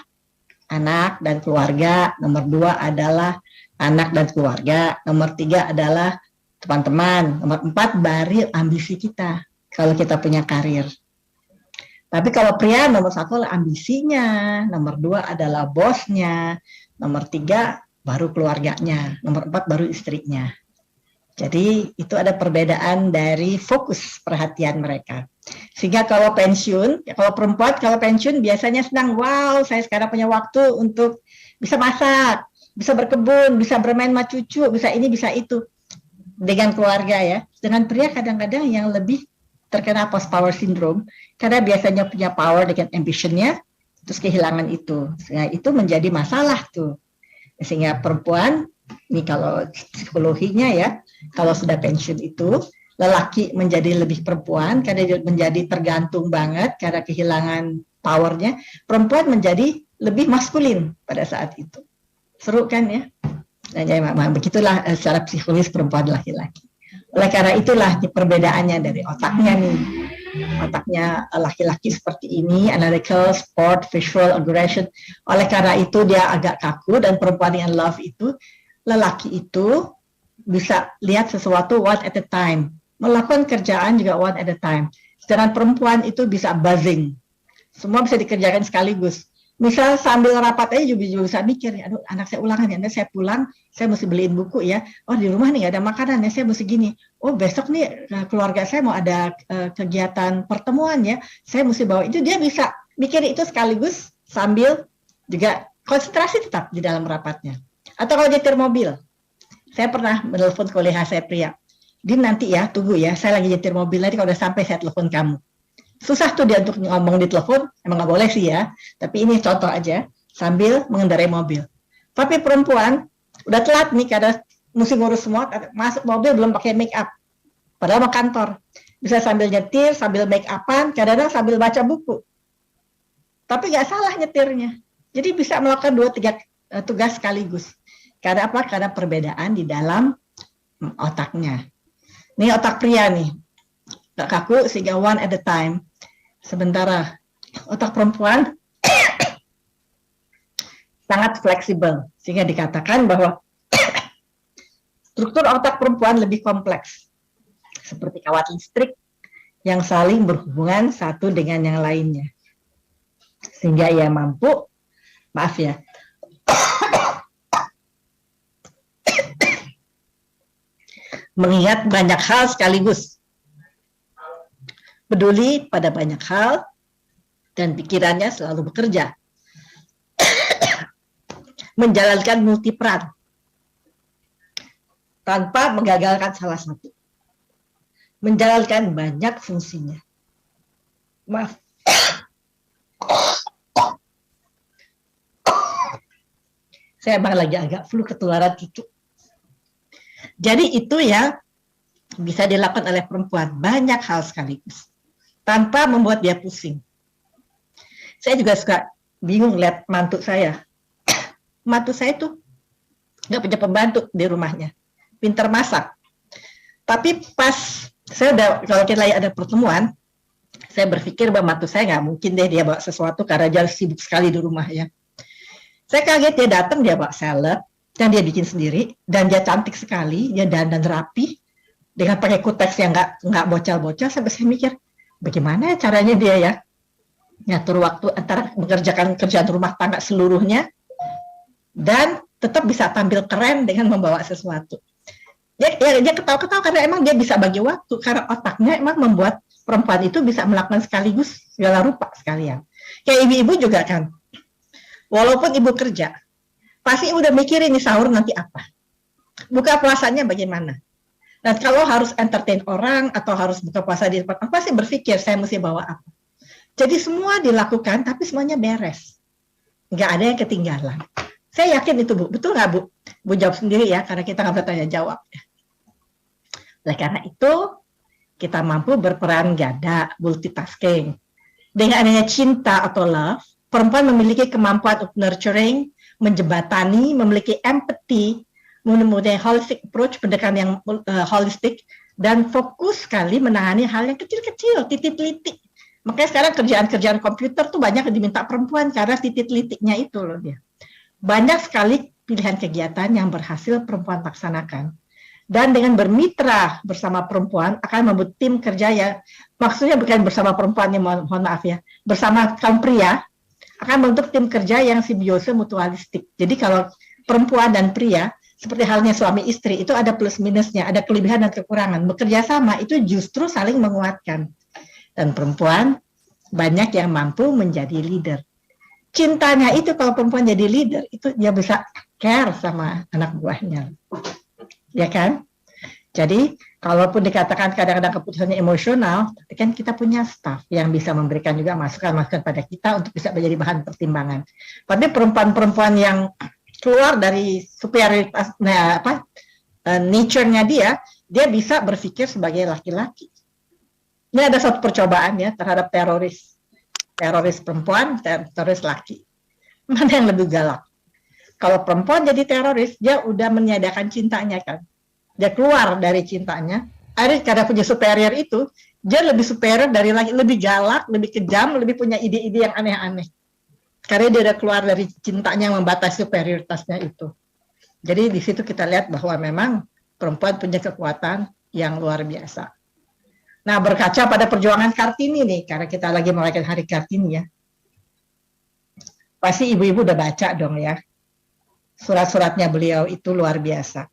anak dan keluarga. Nomor 2 adalah anak dan keluarga, nomor 3 adalah teman-teman, nomor 4 baru ambisi kita kalau kita punya karir. Tapi kalau pria nomor 1 adalah ambisinya, nomor 2 adalah bosnya, nomor 3 baru keluarganya, nomor 4 baru istrinya. Jadi itu ada perbedaan dari fokus perhatian mereka. Sehingga kalau pensiun, kalau perempuan kalau pensiun biasanya senang, wow saya sekarang punya waktu untuk bisa masak, bisa berkebun, bisa bermain sama cucu, bisa ini, bisa itu. Dengan keluarga ya. Dengan pria kadang-kadang yang lebih terkena post-power syndrome, karena biasanya punya power dengan ambitionnya, terus kehilangan itu. Sehingga itu menjadi masalah tuh. Sehingga perempuan, ini kalau psikologinya ya, kalau sudah pensiun itu, lelaki menjadi lebih perempuan karena dia menjadi tergantung banget karena kehilangan powernya. Perempuan menjadi lebih maskulin pada saat itu. Seru kan ya? Nah, jadi begitulah secara psikologis perempuan dan laki-laki. Oleh karena itulah perbedaannya dari otaknya nih. Otaknya laki-laki seperti ini, analytical, sport, visual, aggression. Oleh karena itu dia agak kaku, dan perempuan yang love itu, lelaki itu bisa lihat sesuatu one at a time. Melakukan kerjaan juga one at a time. Sedangkan perempuan itu bisa buzzing. Semua bisa dikerjakan sekaligus. Misal sambil rapat aja juga bisa mikir, aduh anak saya ulangan ya, nanti saya pulang, saya mesti beliin buku ya, oh di rumah nih nggak ada makanan ya, saya mesti gini, oh besok nih keluarga saya mau ada kegiatan pertemuan ya, saya mesti bawa itu. Dia bisa mikir itu sekaligus sambil juga konsentrasi tetap di dalam rapatnya. Atau kalau nyetir mobil, saya pernah menelpon kolega saya pria, Din nanti ya, tunggu ya, saya lagi nyetir mobil, nanti kalau udah sampai saya telepon kamu. Susah tuh dia untuk ngomong di telepon, emang nggak boleh sih ya, tapi ini contoh aja, sambil mengendarai mobil. Tapi perempuan, udah telat nih, karena mesti ngurus semua, masuk mobil belum pakai make up, padahal mau kantor. Bisa sambil nyetir, sambil make up-an, kadang-kadang sambil baca buku. Tapi nggak salah nyetirnya. Jadi bisa melakukan 2-3 tugas sekaligus. Karena apa? Karena perbedaan di dalam otaknya. Ini otak pria nih, nggak kaku sehingga one at a time. Sementara otak perempuan sangat fleksibel, sehingga dikatakan bahwa struktur otak perempuan lebih kompleks, seperti kawat listrik yang saling berhubungan satu dengan yang lainnya, sehingga ia mampu, maaf ya, mengingat banyak hal sekaligus, peduli pada banyak hal, dan pikirannya selalu bekerja. Menjalankan multiperan tanpa menggagalkan salah satu. Menjalankan banyak fungsinya. Maaf. Saya emang lagi agak flu ketularan cucu. Jadi itu ya bisa dilakukan oleh perempuan, banyak hal sekaligus, tanpa membuat dia pusing. Saya juga suka bingung lihat mantu saya. Mantu saya tuh nggak punya pembantu di rumahnya, pintar masak. Tapi pas saya udah, kalau kita lagi ada pertemuan, saya berpikir bahwa mantu saya nggak mungkin deh dia bawa sesuatu karena dia sibuk sekali di rumah ya. Saya kaget dia datang, dia bawa salad, dan dia bikin sendiri, dan dia cantik sekali, dia dandan rapi, dengan pakai kuteks yang nggak bocel-bocel. Sampai saya mikir, bagaimana caranya dia ya ngatur waktu antara mengerjakan kerjaan rumah tangga seluruhnya dan tetap bisa tampil keren dengan membawa sesuatu. Dia ketawa-ketawa karena emang dia bisa bagi waktu, karena otaknya emang membuat perempuan itu bisa melakukan sekaligus segala rupa sekalian. Kayak ibu-ibu juga kan, walaupun ibu kerja, pasti udah mikirin nih sahur nanti apa, buka puasanya bagaimana. Dan kalau harus entertain orang atau harus buka puasa di tempat, pasti berpikir saya mesti bawa apa. Jadi semua dilakukan, tapi semuanya beres. Nggak ada yang ketinggalan. Saya yakin itu, Bu. Betul nggak, Bu? Bu jawab sendiri ya, karena kita nggak bertanya jawab. Oleh karena itu, kita mampu berperan ganda, multitasking. Dengan adanya cinta atau love, perempuan memiliki kemampuan untuk nurturing, menjembatani, memiliki empathy, mempunyai holistic approach, pendekatan yang holistik, dan fokus sekali menangani hal yang kecil-kecil, titik-titik. Makanya sekarang kerjaan-kerjaan komputer tuh banyak diminta perempuan karena titik-titiknya itu loh dia. Banyak sekali pilihan kegiatan yang berhasil perempuan laksanakan. Dan dengan bermitra bersama perempuan akan membuat tim kerja ya, maksudnya bukan bersama perempuan, yang mohon maaf ya, bersama kaum pria akan membentuk tim kerja yang simbiose mutualistik. Jadi kalau perempuan dan pria, seperti halnya suami istri, itu ada plus minusnya, ada kelebihan dan kekurangan. Bekerja sama itu justru saling menguatkan. Dan perempuan banyak yang mampu menjadi leader. Cintanya itu kalau perempuan jadi leader, itu dia bisa care sama anak buahnya. Ya kan? Jadi, kalaupun dikatakan kadang-kadang keputusannya emosional, tapi kan kita punya staff yang bisa memberikan juga masukan-masukan pada kita untuk bisa menjadi bahan pertimbangan. Tapi perempuan-perempuan yang keluar dari superioritas, nature-nya dia, dia bisa berpikir sebagai laki-laki. Ini ada satu percobaan ya terhadap teroris perempuan, teroris laki. Mana yang lebih galak? Kalau perempuan jadi teroris, dia udah meniadakan cintanya kan. Dia keluar dari cintanya. Akhirnya karena punya superior itu, dia lebih superior dari laki, lebih galak, lebih kejam, lebih punya ide-ide yang aneh-aneh. Karena dia udah keluar dari cintanya yang membatasi superioritasnya itu. Jadi di situ kita lihat bahwa memang perempuan punya kekuatan yang luar biasa. Nah, berkaca pada perjuangan Kartini nih, karena kita lagi merayakan Hari Kartini ya. Pasti ibu-ibu udah baca dong ya. Surat-suratnya beliau itu luar biasa.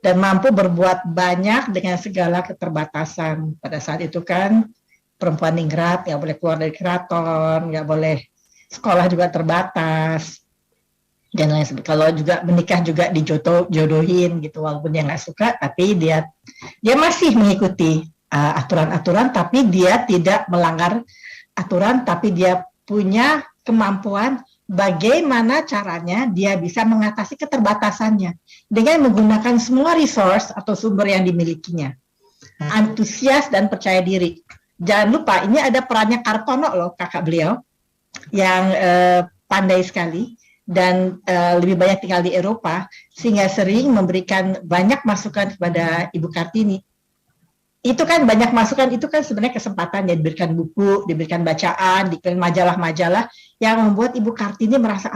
Dan mampu berbuat banyak dengan segala keterbatasan. Pada saat itu kan perempuan ningrat, nggak boleh keluar dari keraton, nggak boleh sekolah juga terbatas. Dan lain sebagainya. Kalau juga menikah juga dijodohin gitu, walaupun dia nggak suka, tapi dia masih mengikuti aturan-aturan, tapi dia tidak melanggar aturan, tapi dia punya kemampuan bagaimana caranya dia bisa mengatasi keterbatasannya dengan menggunakan semua resource atau sumber yang dimilikinya. Antusias dan percaya diri. Jangan lupa, ini ada perannya Kartono loh, kakak beliau, yang pandai sekali dan lebih banyak tinggal di Eropa, sehingga sering memberikan banyak masukan kepada Ibu Kartini. Itu kan banyak masukan, itu kan sebenarnya kesempatan ya, diberikan buku, diberikan bacaan, diberikan majalah-majalah yang membuat Ibu Kartini merasa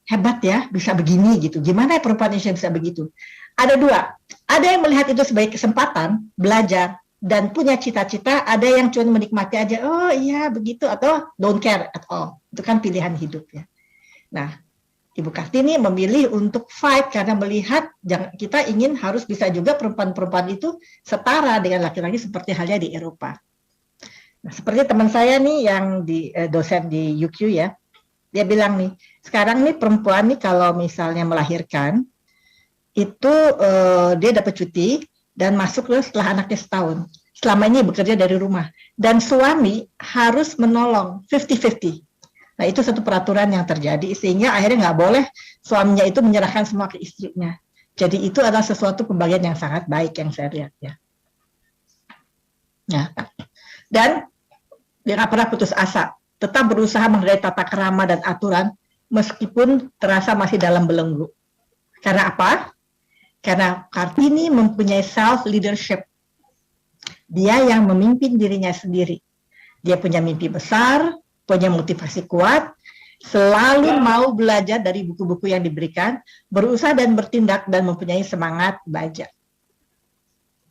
hebat ya, bisa begini gitu. Gimana ya perempuan Indonesia bisa begitu? Ada dua, ada yang melihat itu sebagai kesempatan, belajar, dan punya cita-cita, ada yang cuma menikmati aja, oh iya begitu, atau don't care at all. Itu kan pilihan hidup ya. Nah, Ibu Kartini memilih untuk fight karena melihat kita ingin harus bisa juga perempuan-perempuan itu setara dengan laki-laki seperti halnya di Eropa. Nah, seperti teman saya nih yang dosen di UQ ya, dia bilang nih, sekarang nih perempuan nih kalau misalnya melahirkan, itu dia dapat cuti dan masuk setelah anaknya setahun. Selama ini bekerja dari rumah. Dan suami harus menolong 50-50. Nah, itu satu peraturan yang terjadi, sehingga akhirnya nggak boleh suaminya itu menyerahkan semua ke istrinya. Jadi itu adalah sesuatu pembagian yang sangat baik yang saya lihat ya. Nah, dan dia nggak pernah putus asa, tetap berusaha menghargai tata krama dan aturan, meskipun terasa masih dalam belenggu. Karena apa? Karena Kartini mempunyai self-leadership. Dia yang memimpin dirinya sendiri. Dia punya mimpi besar, punya motivasi kuat, selalu mau belajar dari buku-buku yang diberikan, berusaha dan bertindak, dan mempunyai semangat belajar.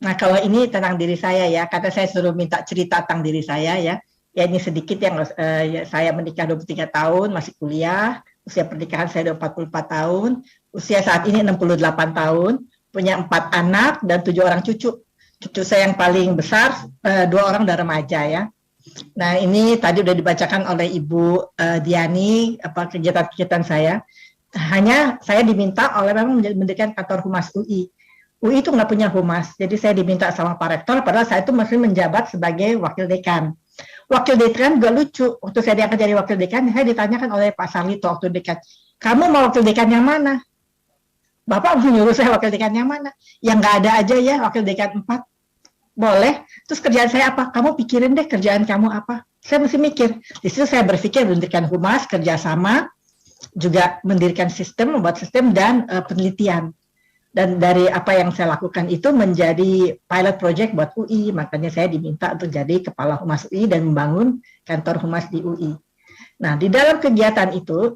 Nah, kalau ini tentang diri saya ya, karena saya suruh minta cerita tentang diri saya ya. Ya ini sedikit yang ya, saya menikah 23 tahun, masih kuliah, usia pernikahan saya 44 tahun, usia saat ini 68 tahun, punya 4 anak dan 7 orang cucu. Cucu saya yang paling besar, 2 orang udah remaja ya. Nah, ini tadi udah dibacakan oleh Ibu Diani apa kegiatan-kegiatan saya. Hanya saya diminta oleh memang mendirikan kantor Humas UI. UI itu nggak punya humas, jadi saya diminta sama Pak Rektor, padahal saya itu masih menjabat sebagai wakil dekan. Wakil dekan juga lucu, waktu saya diangkat jadi wakil dekan, saya ditanyakan oleh Pak Sarlito wakil dekan, kamu mau wakil dekan yang mana? Bapak menyuruh saya wakil dekan yang mana? Yang nggak ada aja ya, wakil dekan 4. Boleh, terus kerjaan saya apa? Kamu pikirin deh kerjaan kamu apa? Saya mesti mikir. Di situ saya berpikir mendirikan humas, kerjasama, juga mendirikan sistem, membuat sistem dan penelitian. Dan dari apa yang saya lakukan itu menjadi pilot project buat UI, makanya saya diminta untuk jadi kepala humas UI dan membangun kantor humas di UI. Nah, di dalam kegiatan itu,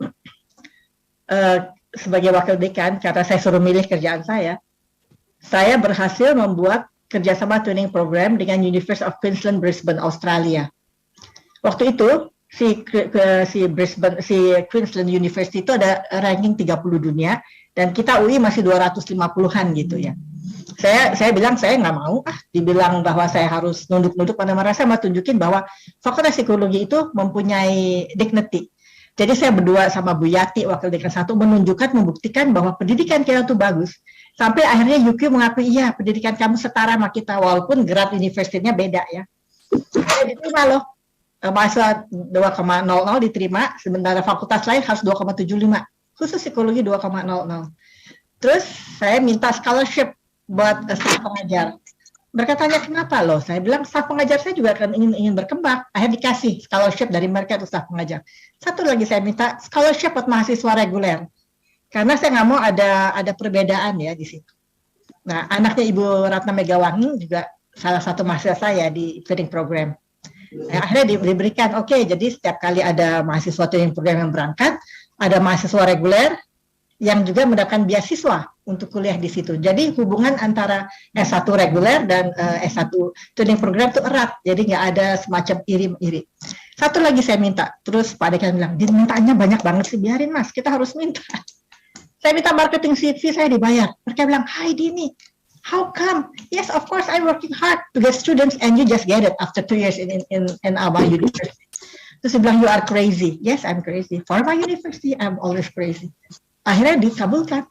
sebagai wakil dekan, karena saya suruh milih kerjaan saya berhasil membuat kerjasama training program dengan University of Queensland, Brisbane, Australia. Waktu itu si Queensland University itu ada ranking 30 dunia dan kita UI masih 250-an gitu ya. Saya bilang saya nggak mau dibilang bahwa saya harus nunduk-nunduk, pada merasa mau tunjukin bahwa Fakultas Psikologi itu mempunyai dignity. Jadi saya berdua sama Bu Yati wakil dekan 1 menunjukkan, membuktikan bahwa pendidikan kita itu bagus. Sampai akhirnya UQ mengakui, iya pendidikan kamu setara sama kita, walaupun grad universitasnya beda ya. Saya diterima loh, masa 2,00 diterima, sementara fakultas lain harus 2,75, khusus psikologi 2,00. Terus saya minta scholarship buat staf pengajar. Mereka tanya kenapa loh, saya bilang staf pengajar saya juga kan ingin berkembang, akhirnya dikasih scholarship dari mereka untuk staf pengajar. Satu lagi saya minta scholarship buat mahasiswa reguler, karena saya nggak mau ada perbedaan ya di situ. Nah, anaknya Ibu Ratna Megawangi juga salah satu mahasiswa saya di training program. Nah, akhirnya diberikan, oke, jadi setiap kali ada mahasiswa training program yang berangkat, ada mahasiswa reguler yang juga mendapatkan beasiswa untuk kuliah di situ. Jadi hubungan antara S1 reguler dan S1 training program itu erat. Jadi nggak ada semacam iri-iri. Satu lagi saya minta, terus Pak Dekan bilang, dimintanya banyak banget sih, biarin Mas, kita harus minta. Saya minta marketing CV, saya dibayar. Mereka bilang, hi Dini, how come? Yes, of course I'm working hard to get students and you just get it after 2 years in our university. Terus dia bilang, you are crazy. Yes, I'm crazy. For my university, I'm always crazy. Akhirnya dikabulkan.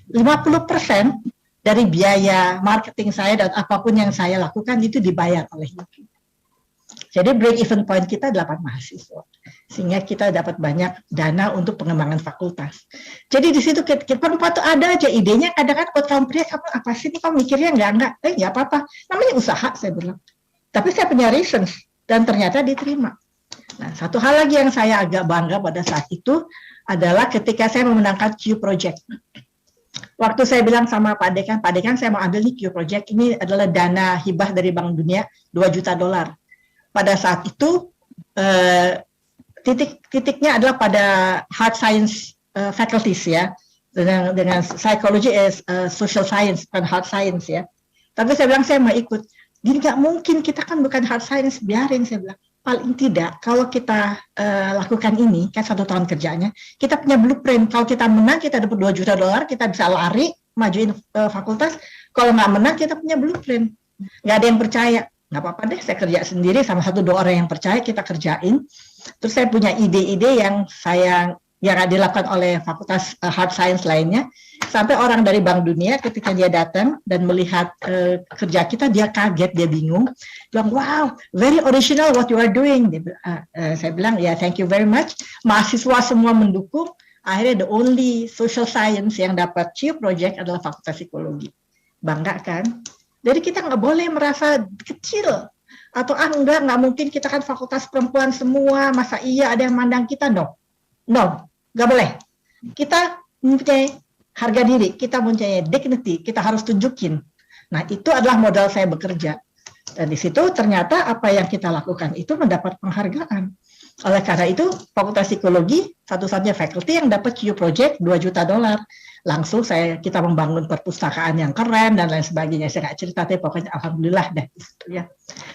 50% dari biaya marketing saya dan apapun yang saya lakukan itu dibayar oleh UPI. Jadi break even point kita 8 mahasiswa. Sehingga kita dapat banyak dana untuk pengembangan fakultas. Jadi di situ kita perempuan tuh ada aja idenya, kadang-kadang buat kamu pria, kamu apa sih ini, kamu mikirnya enggak, nggak apa-apa. Namanya usaha, saya bilang. Tapi saya punya reasons, dan ternyata diterima. Nah, satu hal lagi yang saya agak bangga pada saat itu, adalah ketika saya memenangkan Q Project. Waktu saya bilang sama Pak Dekan saya mau ambil nih Q Project, ini adalah dana hibah dari Bank Dunia, $2 juta. Pada saat itu, titiknya adalah pada hard science faculties ya, dengan psychology as social science, bukan hard science ya. Tapi saya bilang saya mau ikut. Jadi nggak mungkin, kita kan bukan hard science, biarin, saya bilang. Paling tidak, kalau kita lakukan ini, kan 1 tahun kerjanya, kita punya blueprint. Kalau kita menang, kita dapat $2 juta, kita bisa lari, majuin fakultas. Kalau nggak menang, kita punya blueprint. Nggak ada yang percaya. Nggak apa-apa deh, saya kerja sendiri, sama 1-2 orang yang percaya, kita kerjain. Terus saya punya ide-ide yang dilakukan oleh fakultas hard science lainnya, sampai orang dari Bank Dunia ketika dia datang dan melihat kerja kita, dia kaget, dia bingung, bilang, wow, very original what you are doing. Saya bilang, ya, thank you very much. Mahasiswa semua mendukung. Akhirnya the only social science yang dapat Q Project adalah Fakultas Psikologi. Bangga kan? Jadi kita nggak boleh merasa kecil. Atau nggak mungkin, kita kan fakultas perempuan semua, masa iya ada yang mandang kita? No, nggak boleh. Kita mempunyai harga diri, kita mempunyai dignity, kita harus tunjukin. Nah, itu adalah modal saya bekerja. Dan di situ ternyata apa yang kita lakukan itu mendapat penghargaan. Oleh karena itu, Fakultas Psikologi satu-satunya faculty yang dapat Q Project $2 juta. Langsung kita membangun perpustakaan yang keren dan lain sebagainya. Saya nggak cerita, tapi pokoknya alhamdulillah deh gitu ya.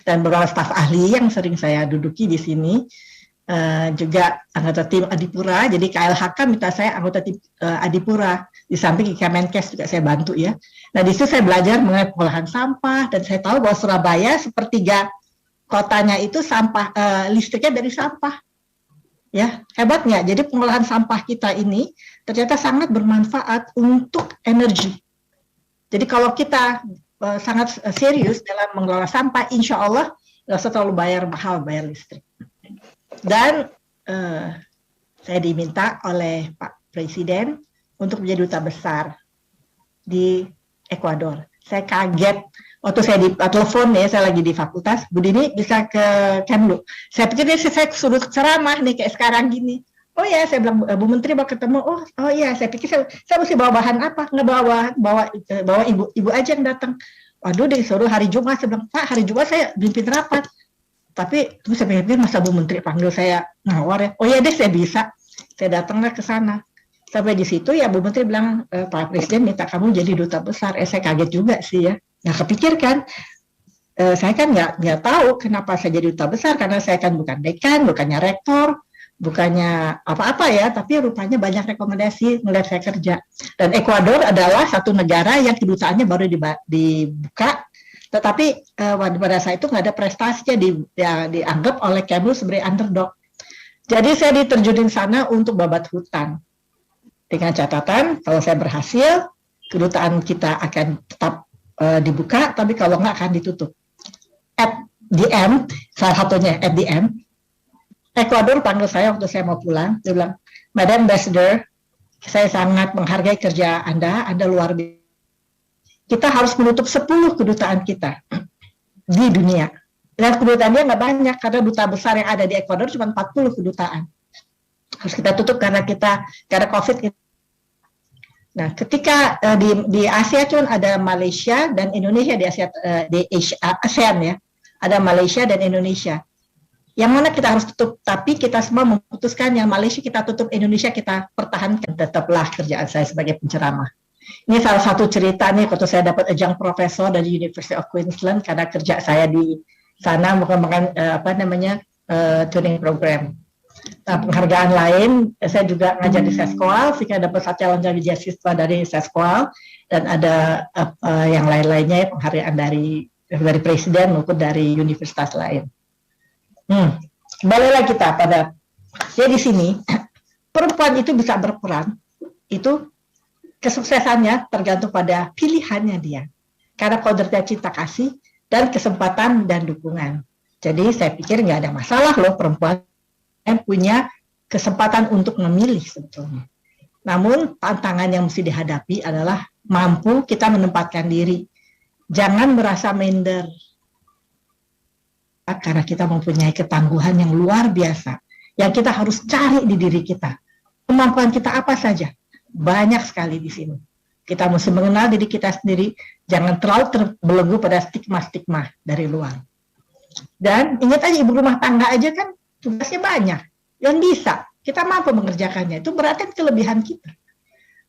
Dan beberapa staf ahli yang sering saya duduki di sini, juga anggota tim Adipura. Jadi KLHK minta saya anggota tim Adipura, di samping Kemenkes juga saya bantu ya. Nah, di situ saya belajar mengenai pengolahan sampah, dan saya tahu bahwa Surabaya sepertiga kotanya itu sampah, listriknya dari sampah. Ya, hebat nggak? Jadi pengolahan sampah kita ini ternyata sangat bermanfaat untuk energi. Jadi kalau kita sangat serius dalam mengelola sampah, insya Allah nggak usah terlalu mahal bayar listrik. Dan saya diminta oleh Pak Presiden untuk menjadi duta besar di Ekuador. Saya kaget waktu saya telepon ya, saya lagi di fakultas, Bu Dini bisa ke Kemlu. Saya pikir saya suruh ceramah nih kayak sekarang gini. Oh ya, saya bilang, Bu Menteri mau ketemu. Oh iya, saya pikir saya mesti bawa bahan apa? Nggak bawa ibu aja yang datang. Waduh, disuruh hari Jumat. Saya bilang, Pak, hari Jumat saya pimpin rapat. Tapi terus saya pikir, masa Bu Menteri panggil saya ngawar ya? Oh iya deh, saya bisa. Saya datanglah ke sana. Sampai di situ ya Bu Menteri bilang, Pak Presiden minta kamu jadi duta besar. Saya kaget juga sih ya. Nggak kepikirkan. Saya kan nggak tahu kenapa saya jadi duta besar, karena saya kan bukan dekan, bukannya rektor, bukannya apa-apa ya, tapi rupanya banyak rekomendasi melihat saya kerja. Dan Ekuador adalah satu negara yang kedutaannya baru dibuka, tetapi pada saat itu nggak ada prestasinya, dianggap oleh Kemlu sebagai underdog. Jadi saya diterjunin sana untuk babat hutan. Dengan catatan, kalau saya berhasil, kedutaan kita akan tetap dibuka, tapi kalau nggak akan ditutup. At the end, salah satunya at the end, Ekuador panggil saya waktu saya mau pulang, dia bilang, Madam Ambassador, saya sangat menghargai kerja Anda luar biasa. kita harus menutup 10 kedutaan kita di dunia. Dan kedutaan dia nggak banyak, karena duta besar yang ada di Ekuador cuma 40 kedutaan. Harus kita tutup karena COVID. Nah, ketika di Asia cuma ada Malaysia dan Indonesia di ASEAN ya, ada Malaysia dan Indonesia. Yang mana kita harus tutup, tapi kita semua memutuskan yang Malaysia kita tutup, Indonesia kita pertahankan. Tetaplah kerjaan saya sebagai penceramah. Ini salah satu cerita nih, waktu saya dapat ajang profesor dari University of Queensland karena kerja saya di sana mengembangkan training program. Nah, penghargaan lain, saya juga ngajar di Seskoal, sehingga dapat satu calon jadi beasiswa dari Seskoal, dan ada yang lain-lainnya penghargaan dari presiden maupun dari universitas lain. Baliklah kita pada, ya di sini perempuan itu bisa berperan, itu kesuksesannya tergantung pada pilihannya dia, karena kodratnya cinta kasih dan kesempatan dan dukungan. Jadi saya pikir nggak ada masalah loh perempuan yang punya kesempatan untuk memilih sebetulnya. Namun tantangan yang mesti dihadapi adalah mampu kita menempatkan diri. Jangan merasa minder. Karena kita mempunyai ketangguhan yang luar biasa. Yang kita harus cari di diri kita. Kemampuan kita apa saja? Banyak sekali di sini. Kita mesti mengenal diri kita sendiri. Jangan terlalu terbelenggu pada stigma-stigma dari luar. Dan ingat aja, ibu rumah tangga aja kan tugasnya banyak, yang bisa, kita mampu mengerjakannya, itu berarti kelebihan kita.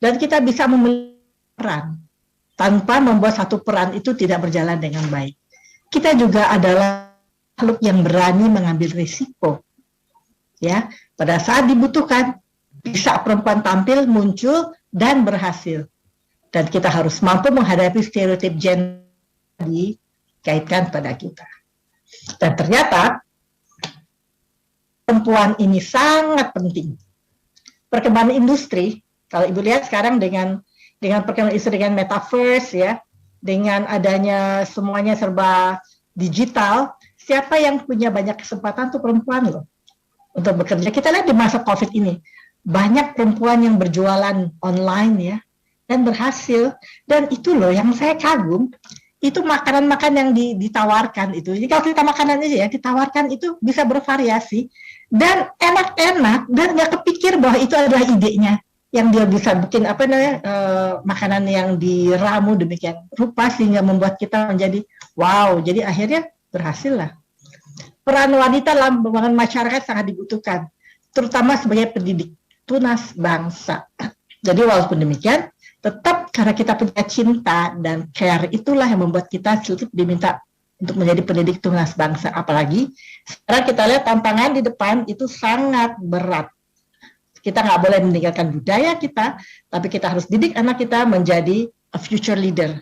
Dan kita bisa memiliki peran, tanpa membuat satu peran itu tidak berjalan dengan baik. Kita juga adalah makhluk yang berani mengambil risiko. Ya, pada saat dibutuhkan, bisa perempuan tampil, muncul, dan berhasil. Dan kita harus mampu menghadapi stereotip gender dikaitkan pada kita. Dan ternyata, perempuan ini sangat penting. Perkembangan industri, kalau ibu lihat sekarang dengan perkembangan industri, dengan metaverse ya, dengan adanya semuanya serba digital, siapa yang punya banyak kesempatan tuh perempuan loh untuk bekerja. Kita lihat di masa COVID ini, banyak perempuan yang berjualan online ya dan berhasil. Dan itu loh yang saya kagum. Itu makanan-makanan yang ditawarkan itu. Jadi kalau kita makanan aja ya, ditawarkan itu bisa bervariasi dan enak-enak dan nggak kepikir bahwa itu adalah idenya yang dia bisa bikin makanan yang diramu demikian rupa sehingga membuat kita menjadi wow. Jadi akhirnya berhasil lah. Peran wanita dalam pembangunan masyarakat sangat dibutuhkan, terutama sebagai pendidik tunas bangsa. Jadi walaupun demikian, tetap karena kita punya cinta dan care, itulah yang membuat kita diminta untuk menjadi pendidik tunas bangsa. Apalagi sekarang kita lihat tantangan di depan itu sangat berat. Kita nggak boleh meninggalkan budaya kita, tapi kita harus didik anak kita menjadi a future leader.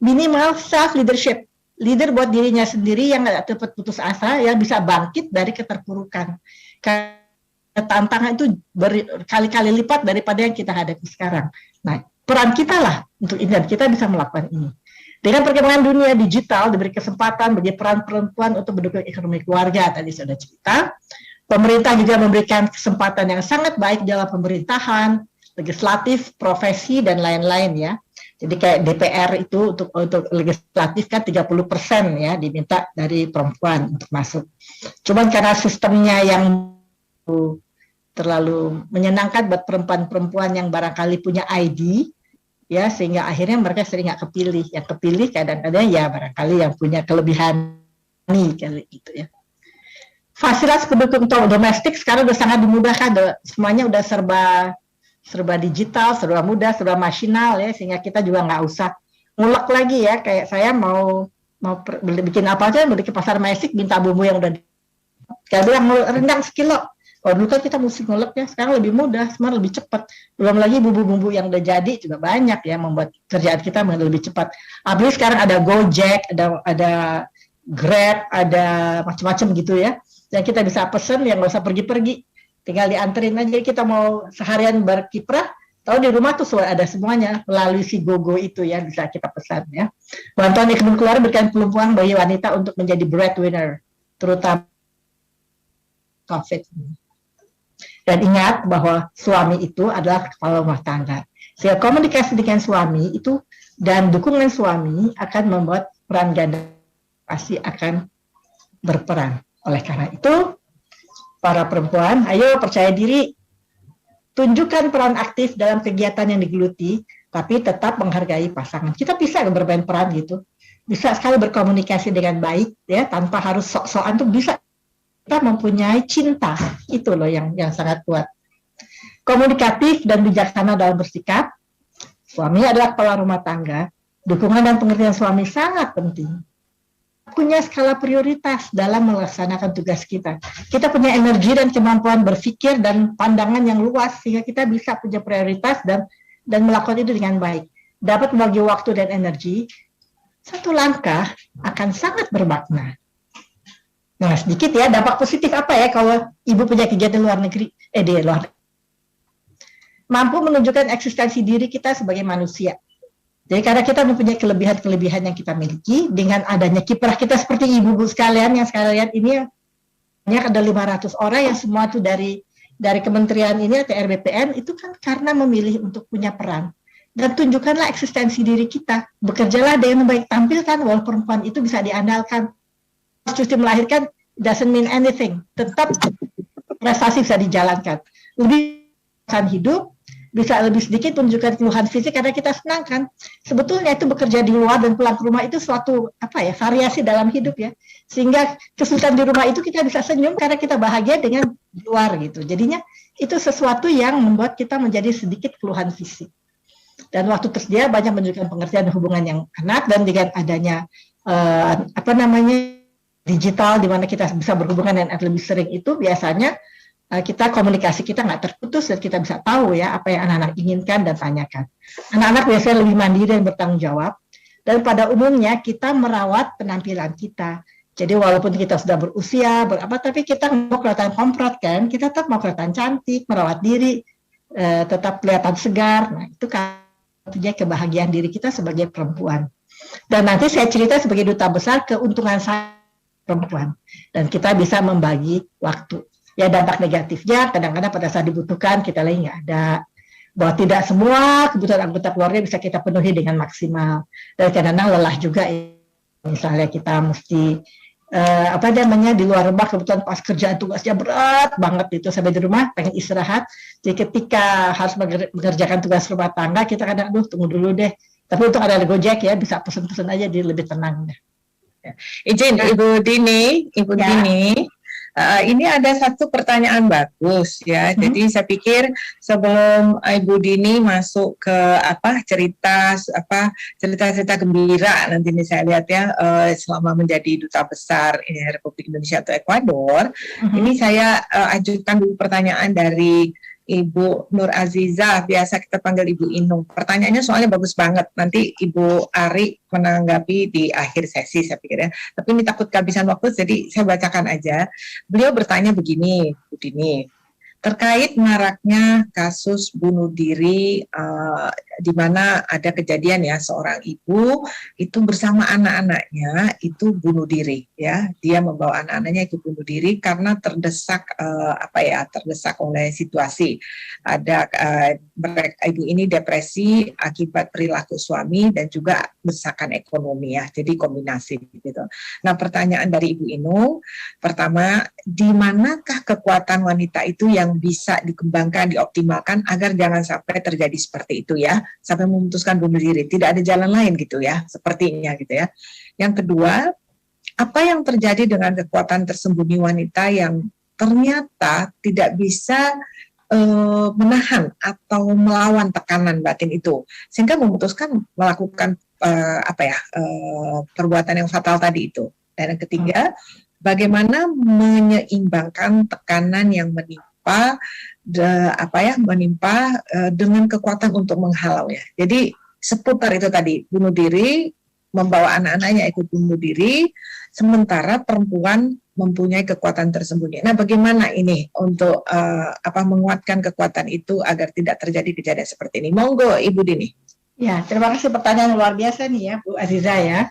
Minimal self leadership, leader buat dirinya sendiri yang nggak cepat putus asa, yang bisa bangkit dari keterpurukan. Karena tantangan itu berkali-kali lipat daripada yang kita hadapi sekarang. Nah, peran kita lah untuk ini, dan kita bisa melakukan ini. Dengan perkembangan dunia digital, diberi kesempatan bagi peran perempuan untuk mendukung ekonomi keluarga, tadi sudah cerita. Pemerintah juga memberikan kesempatan yang sangat baik dalam pemerintahan, legislatif, profesi, dan lain-lain ya. Jadi kayak DPR itu untuk legislatif kan 30% ya diminta dari perempuan untuk masuk. Cuman karena sistemnya yang terlalu menyenangkan buat perempuan-perempuan yang barangkali punya ID, ya sehingga akhirnya mereka sering nggak kepilih. Yang kepilih kadang-kadang ya barangkali yang punya kelebihan nih kali gitu ya. Fasilitas pendukung domestik sekarang udah sangat dimudahkan, semuanya udah serba digital, serba mudah, serba masinal ya, sehingga kita juga nggak usah ngulek lagi ya. Kayak saya mau bikin apa aja, beli ke pasar Mesik, minta bumbu yang udah kayak bilang rendang sekilo. Kalau dulu kan kita mesti ngulek ya, sekarang lebih mudah, semua lebih cepat. Belum lagi bumbu-bumbu yang udah jadi juga banyak ya, membuat kerjaan kita lebih cepat. Apalagi sekarang ada Gojek, ada Grab, ada macam-macam gitu ya. Dan kita bisa pesen yang nggak usah pergi-pergi, tinggal dianterin aja. Kita mau seharian berkiprah, tahu di rumah tuh ada semuanya melalui si GoGo itu ya, bisa kita pesan ya. Bantuan ekonomi keluarga berikan peluang bagi wanita untuk menjadi breadwinner, terutama COVID. Dan ingat bahwa suami itu adalah kepala rumah tangga. Sehingga komunikasi dengan suami itu Dan dukungan suami akan membuat peran ganda pasti akan berperan. Oleh karena itu, para perempuan, ayo percaya diri, tunjukkan peran aktif dalam kegiatan yang digeluti, tapi tetap menghargai pasangan. Kita bisa bermain peran gitu, bisa sekali berkomunikasi dengan baik, ya, tanpa harus sok-sokan tuh bisa. Kita mempunyai cinta, itu loh yang sangat kuat. Komunikatif dan bijaksana dalam bersikap. Suami adalah kepala rumah tangga, dukungan dan pengertian suami sangat penting. Punya skala prioritas dalam melaksanakan tugas kita. Kita punya energi dan kemampuan berpikir dan pandangan yang luas, sehingga kita bisa punya prioritas dan melakukan itu dengan baik. Dapat membagi waktu dan energi, satu langkah akan sangat bermakna. Nah, sedikit ya, dampak positif apa ya kalau ibu punya kegiatan luar negeri, di luar negeri. Mampu menunjukkan eksistensi diri kita sebagai manusia. Jadi karena kita mempunyai kelebihan-kelebihan yang kita miliki, dengan adanya kiprah kita seperti ibu-ibu sekalian yang sekalian ini, ada 500 orang yang semua itu dari kementerian ini atau RBPN, itu kan karena memilih untuk punya peran. Dan tunjukkanlah eksistensi diri kita. Bekerjalah dengan baik, tampilkan bahwa perempuan itu bisa diandalkan. Cuti melahirkan doesn't mean anything. Tetap prestasi bisa dijalankan. Lebih hidup, bisa lebih sedikit menunjukkan keluhan fisik karena kita senang kan. Sebetulnya itu bekerja di luar dan pulang ke rumah itu suatu variasi dalam hidup ya. Sehingga kesulitan di rumah itu kita bisa senyum karena kita bahagia dengan di luar gitu. Jadinya itu sesuatu yang membuat kita menjadi sedikit keluhan fisik. Dan waktu tersedia banyak menunjukkan pengertian hubungan yang enak, dan dengan adanya digital di mana kita bisa berhubungan dan lebih sering, itu biasanya kita komunikasi kita nggak terputus dan kita bisa tahu ya apa yang anak-anak inginkan dan tanyakan. Anak-anak biasanya lebih mandiri dan bertanggung jawab, dan pada umumnya kita merawat penampilan kita. Jadi walaupun kita sudah berusia tapi kita mau kelihatan komprot kan, kita tetap mau kelihatan cantik, merawat diri, tetap kelihatan segar. Nah itu kan punya kebahagiaan diri kita sebagai perempuan. Dan nanti saya cerita sebagai duta besar keuntungan saya perempuan, dan kita bisa membagi waktu. Ya dampak negatifnya kadang-kadang pada saat dibutuhkan kita lagi nggak ada, bahwa tidak semua kebutuhan anggota keluarga bisa kita penuhi dengan maksimal, dan kadang-kadang lelah juga. Misalnya kita mesti di luar rumah, kebetulan pas kerjaan tugasnya berat banget itu, sampai di rumah pengen istirahat, jadi ketika harus mengerjakan tugas rumah tangga kita kadang tunggu dulu deh, tapi untuk ada Gojek ya bisa pesen-pesen aja, jadi lebih tenang deh. Izin Ibu Dini, ini ada satu pertanyaan bagus ya. Jadi saya pikir sebelum Ibu Dini masuk ke cerita gembira nanti ini saya lihat ya, selama menjadi duta besar Republik Indonesia atau Ekuador, ini saya ajukan dulu pertanyaan dari Ibu Nur Aziza, biasa kita panggil Ibu Inung. Pertanyaannya soalnya bagus banget. Nanti Ibu Ari menanggapi di akhir sesi saya pikir ya. Tapi ini takut kehabisan waktu, jadi saya bacakan aja. Beliau bertanya begini, Bu Dini, terkait maraknya kasus bunuh diri di mana ada kejadian ya, seorang ibu itu bersama anak-anaknya itu bunuh diri ya, dia membawa anak-anaknya itu bunuh diri karena terdesak terdesak oleh situasi. Ada ibu ini depresi akibat perilaku suami dan juga desakan ekonomi ya, jadi kombinasi gitu. Nah pertanyaan dari Ibu Inung, pertama, di manakah kekuatan wanita itu yang bisa dikembangkan, dioptimalkan agar jangan sampai terjadi seperti itu ya, sampai memutuskan bunuh diri, tidak ada jalan lain gitu ya, sepertinya gitu ya. Yang kedua, apa yang terjadi dengan kekuatan tersembunyi wanita yang ternyata tidak bisa menahan atau melawan tekanan batin itu, sehingga memutuskan melakukan perbuatan yang fatal tadi itu. Dan yang ketiga, bagaimana menyeimbangkan tekanan yang menimpa dengan kekuatan untuk menghalau ya. Jadi seputar itu tadi, bunuh diri, membawa anak-anaknya ikut bunuh diri, sementara perempuan mempunyai kekuatan tersembunyi. Nah, bagaimana ini untuk menguatkan kekuatan itu agar tidak terjadi kejadian seperti ini? Monggo Ibu Dini. Ya, terima kasih, pertanyaan luar biasa nih ya Bu Aziza ya.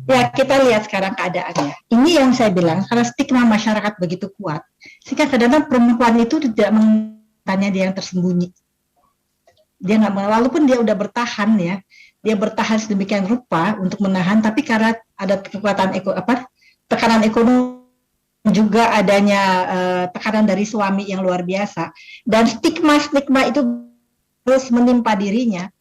Ya, kita lihat sekarang keadaannya. Ini yang saya bilang, karena stigma masyarakat begitu kuat, sehingga kadang-kadang perempuan itu tidak menanya dia yang tersembunyi. Dia nggak, walaupun dia udah bertahan ya, dia bertahan sedemikian rupa untuk menahan, tapi karena ada kekuatan tekanan ekonomi, juga adanya tekanan dari suami yang luar biasa, dan stigma itu terus menimpa dirinya,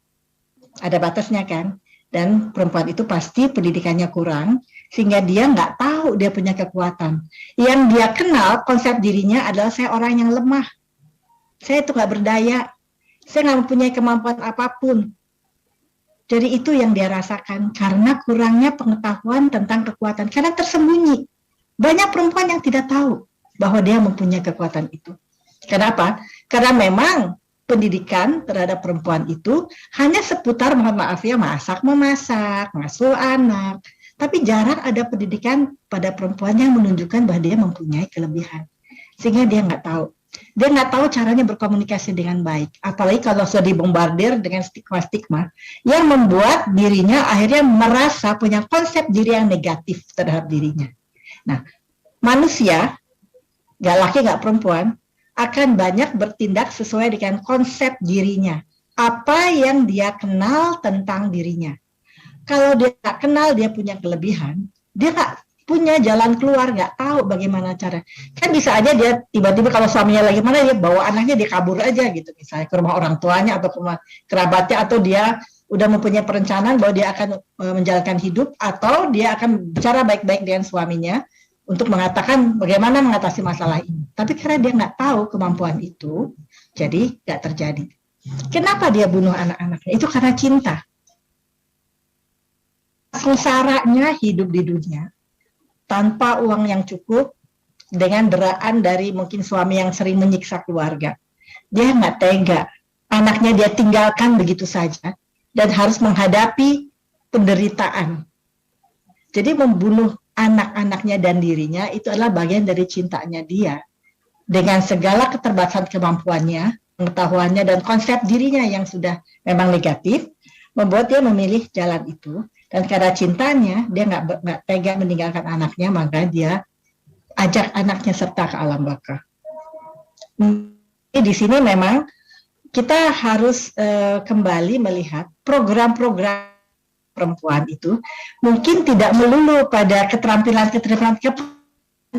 ada batasnya kan. Dan perempuan itu pasti pendidikannya kurang, sehingga dia nggak tahu dia punya kekuatan. Yang dia kenal konsep dirinya adalah saya orang yang lemah, saya itu nggak berdaya, saya nggak mempunyai kemampuan apapun. Jadi itu yang dia rasakan karena kurangnya pengetahuan tentang kekuatan, karena tersembunyi. Banyak perempuan yang tidak tahu bahwa dia mempunyai kekuatan itu. Kenapa? Karena memang pendidikan terhadap perempuan itu hanya seputar, mohon maaf ya, masak, memasak, ngasuh anak. Tapi jarang ada pendidikan pada perempuan yang menunjukkan bahwa dia mempunyai kelebihan. Sehingga dia nggak tahu. Dia nggak tahu caranya berkomunikasi dengan baik. Apalagi kalau sudah dibombardir dengan stigma-stigma yang membuat dirinya akhirnya merasa punya konsep diri yang negatif terhadap dirinya. Nah, manusia, nggak laki nggak perempuan, akan banyak bertindak sesuai dengan konsep dirinya. Apa yang dia kenal tentang dirinya. Kalau dia nggak kenal dia punya kelebihan, dia nggak punya jalan keluar, nggak tahu bagaimana cara. Kan bisa aja dia tiba-tiba kalau suaminya lagi mana, dia bawa anaknya, dia kabur aja gitu, misalnya ke rumah orang tuanya atau ke rumah kerabatnya, atau dia udah mempunyai perencanaan bahwa dia akan menjalankan hidup, atau dia akan bicara baik-baik dengan suaminya untuk mengatakan bagaimana mengatasi masalah ini. Tapi karena dia nggak tahu kemampuan itu, jadi nggak terjadi. Kenapa dia bunuh anak-anaknya? Itu karena cinta. Sengsaranya hidup di dunia tanpa uang yang cukup, dengan deraan dari mungkin suami yang sering menyiksa keluarga. Dia nggak tega, anaknya dia tinggalkan begitu saja, dan harus menghadapi penderitaan. Jadi membunuh anak-anaknya dan dirinya itu adalah bagian dari cintanya dia. Dengan segala keterbatasan kemampuannya, pengetahuannya, dan konsep dirinya yang sudah memang negatif, membuat dia memilih jalan itu. Dan karena cintanya, dia nggak tega meninggalkan anaknya, maka dia ajak anaknya serta ke alam baka. Di sini memang kita harus kembali melihat program-program perempuan itu mungkin tidak melulu pada keterampilan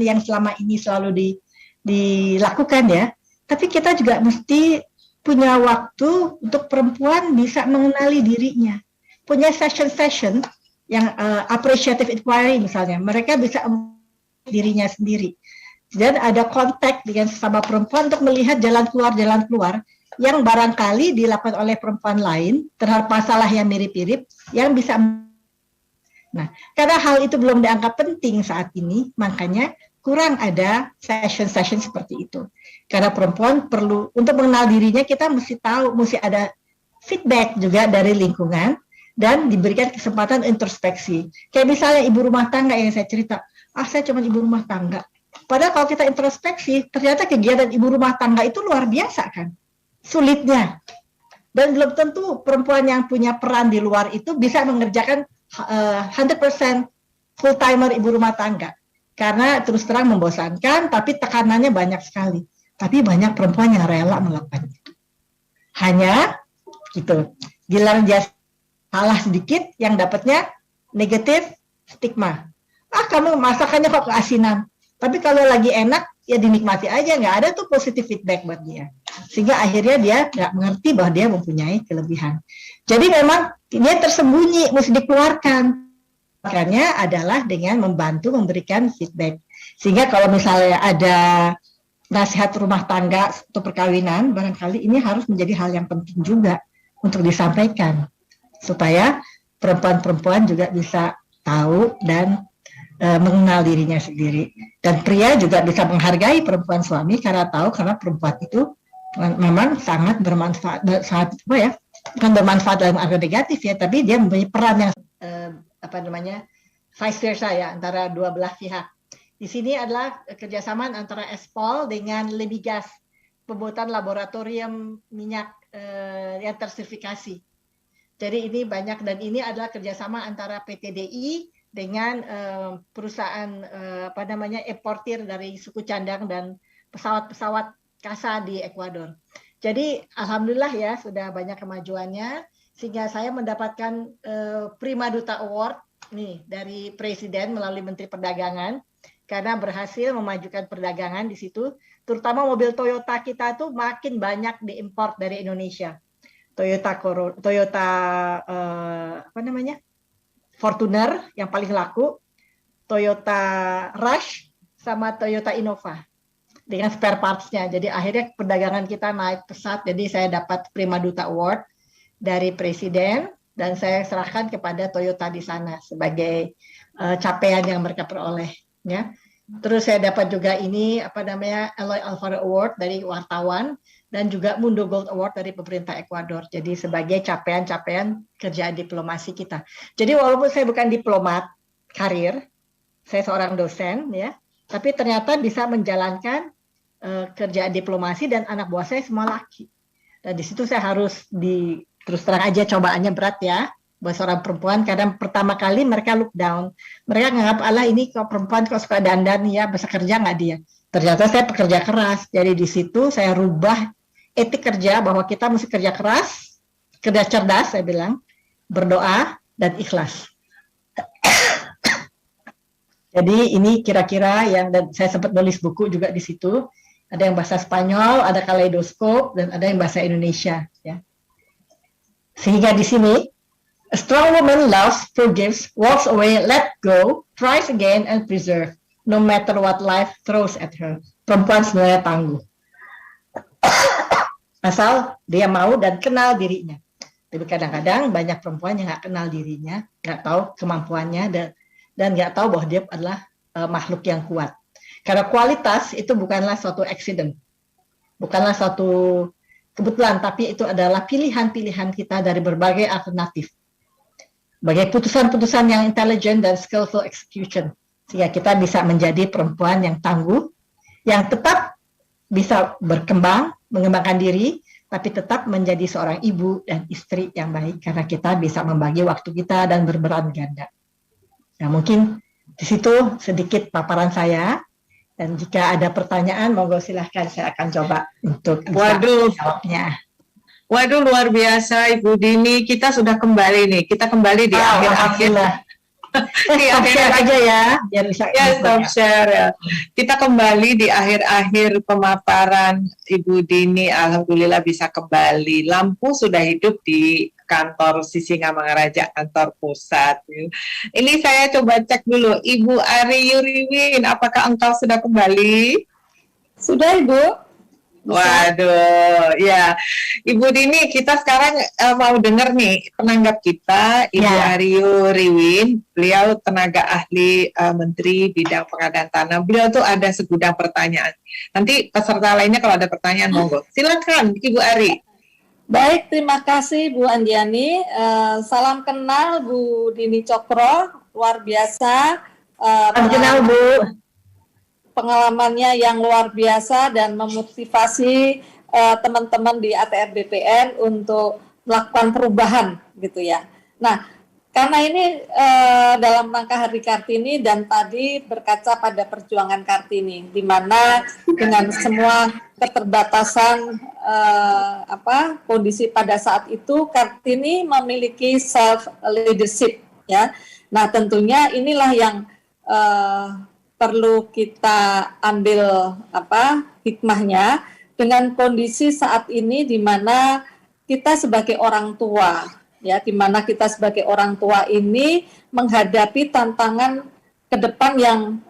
yang selama ini selalu dilakukan ya, tapi kita juga mesti punya waktu untuk perempuan bisa mengenali dirinya. Punya session yang appreciative inquiry misalnya, mereka bisa dirinya sendiri. Dan ada kontak dengan sesama perempuan untuk melihat jalan keluar yang barangkali dilakukan oleh perempuan lain terhadap masalah yang mirip-mirip yang bisa. Nah, karena hal itu belum dianggap penting saat ini, makanya kurang ada session seperti itu. Karena perempuan perlu untuk mengenal dirinya, kita mesti tahu, mesti ada feedback juga dari lingkungan, dan diberikan kesempatan introspeksi. Kayak misalnya ibu rumah tangga yang saya cerita, saya cuma ibu rumah tangga. Padahal kalau kita introspeksi, ternyata kegiatan ibu rumah tangga itu luar biasa kan, sulitnya. Dan belum tentu perempuan yang punya peran di luar itu bisa mengerjakan 100% full-timer ibu rumah tangga. Karena terus terang membosankan, tapi tekanannya banyak sekali. Tapi banyak perempuan yang rela melakukan itu. Hanya gitu, giliran dia salah sedikit, yang dapatnya negatif stigma. Kamu masakannya kok keasinan. Tapi kalau lagi enak, ya dinikmati aja, nggak ada tuh positive feedback buat dia. Sehingga akhirnya dia nggak mengerti bahwa dia mempunyai kelebihan. Jadi memang dia tersembunyi, mesti dikeluarkan. Makanya adalah dengan membantu memberikan feedback. Sehingga kalau misalnya ada nasihat rumah tangga atau perkawinan, barangkali ini harus menjadi hal yang penting juga untuk disampaikan. Supaya perempuan-perempuan juga bisa tahu dan mengenal dirinya sendiri. Dan pria juga bisa menghargai perempuan suami karena tahu, karena perempuan itu memang sangat bermanfaat, bukan bermanfaat dalam arti negatif ya, tapi dia mempunyai peran yang vice versa ya, antara dua belah pihak. Di sini adalah kerjasama antara Espol dengan Lemigas, pembuatan laboratorium minyak yang tersertifikasi. Jadi ini banyak, dan ini adalah kerjasama antara PTDI dengan perusahaan importir dari suku cadang dan pesawat-pesawat CASA di Ekuador. Jadi alhamdulillah ya sudah banyak kemajuannya sehingga saya mendapatkan Prima Duta Award nih dari Presiden melalui Menteri Perdagangan karena berhasil memajukan perdagangan di situ, terutama mobil Toyota kita tuh makin banyak diimpor dari Indonesia. Toyota Fortuner yang paling laku, Toyota Rush sama Toyota Innova dengan spare parts-nya. Jadi akhirnya perdagangan kita naik pesat. Jadi saya dapat Prima Duta Award dari Presiden dan saya serahkan kepada Toyota di sana sebagai capaian yang mereka peroleh. Ya. Terus saya dapat juga ini Eloy Alfaro Award dari wartawan dan juga Mundo Gold Award dari pemerintah Ekuador. Jadi sebagai capaian-capaian kerjaan diplomasi kita. Jadi walaupun saya bukan diplomat karir, saya seorang dosen ya, tapi ternyata bisa menjalankan kerjaan diplomasi dan anak buah saya semua laki. Dan di situ saya harus terus terang aja cobaannya berat ya buat seorang perempuan karena pertama kali mereka look down. Mereka nganggap ini kok perempuan kok suka dandan ya, bisa kerja nggak dia. Ternyata saya pekerja keras. Jadi di situ saya rubah etik kerja bahwa kita mesti kerja keras, kerja cerdas saya bilang, berdoa dan ikhlas. Jadi ini kira-kira dan saya sempat nulis buku juga di situ. Ada yang bahasa Spanyol, ada kaleidoskop, dan ada yang bahasa Indonesia. Ya. Sehingga di sini, a strong woman loves, forgives, walks away, let go, tries again, and preserve, no matter what life throws at her. Perempuan sebenarnya tangguh. Asal dia mau dan kenal dirinya. Tapi kadang-kadang banyak perempuan yang nggak kenal dirinya, nggak tahu kemampuannya, dan nggak tahu bahwa dia adalah makhluk yang kuat. Karena kualitas itu bukanlah suatu accident, bukanlah suatu kebetulan, tapi itu adalah pilihan-pilihan kita dari berbagai alternatif. Sebagai putusan-putusan yang intelijen dan skillful execution, sehingga kita bisa menjadi perempuan yang tangguh, yang tetap bisa berkembang, mengembangkan diri, tapi tetap menjadi seorang ibu dan istri yang baik, karena kita bisa membagi waktu kita dan berperan ganda. Nah, mungkin di situ sedikit paparan saya. Dan jika ada pertanyaan, monggo silahkan saya akan coba untuk jawabnya. Waduh, luar biasa Ibu Dini. Kita sudah kembali nih. Kita kembali di akhir-akhir. Di akhir aja ya. Biar bisa stop share ya. Kita kembali di akhir-akhir pemaparan Ibu Dini. Alhamdulillah bisa kembali. Lampu sudah hidup di kantor Sisingamangaraja, kantor pusat. Ini saya coba cek dulu, Ibu Ari Yuriwin, apakah engkau sudah kembali? Sudah, Ibu. Waduh, ya. Ibu Dini, kita sekarang mau dengar nih penanggap kita, Ibu Ari Yuriwin. Beliau tenaga ahli Menteri Bidang Pengadaan Tanah. Beliau tuh ada segudang pertanyaan. Nanti peserta lainnya kalau ada pertanyaan, monggo. Silakan, Ibu Ari. Baik, terima kasih Bu Andiani. Salam kenal Bu Dini Cokro, luar biasa. Kenal Bu. Pengalamannya yang luar biasa dan memotivasi teman-teman di ATR BPN untuk melakukan perubahan gitu ya. Nah, karena ini dalam rangka Hari Kartini dan tadi berkaca pada perjuangan Kartini, di mana dengan semua keterbatasan kondisi pada saat itu, Kartini memiliki self leadership ya. Nah, tentunya inilah yang perlu kita ambil hikmahnya dengan kondisi saat ini di mana kita sebagai orang tua ya, di mana kita sebagai orang tua ini menghadapi tantangan ke depan yang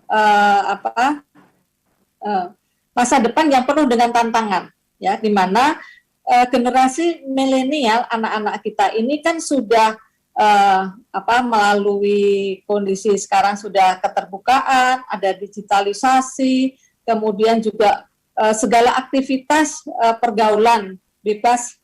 masa depan yang penuh dengan tantangan ya, di mana generasi milenial anak-anak kita ini kan sudah melalui kondisi sekarang sudah keterbukaan, ada digitalisasi, kemudian juga segala aktivitas pergaulan bebas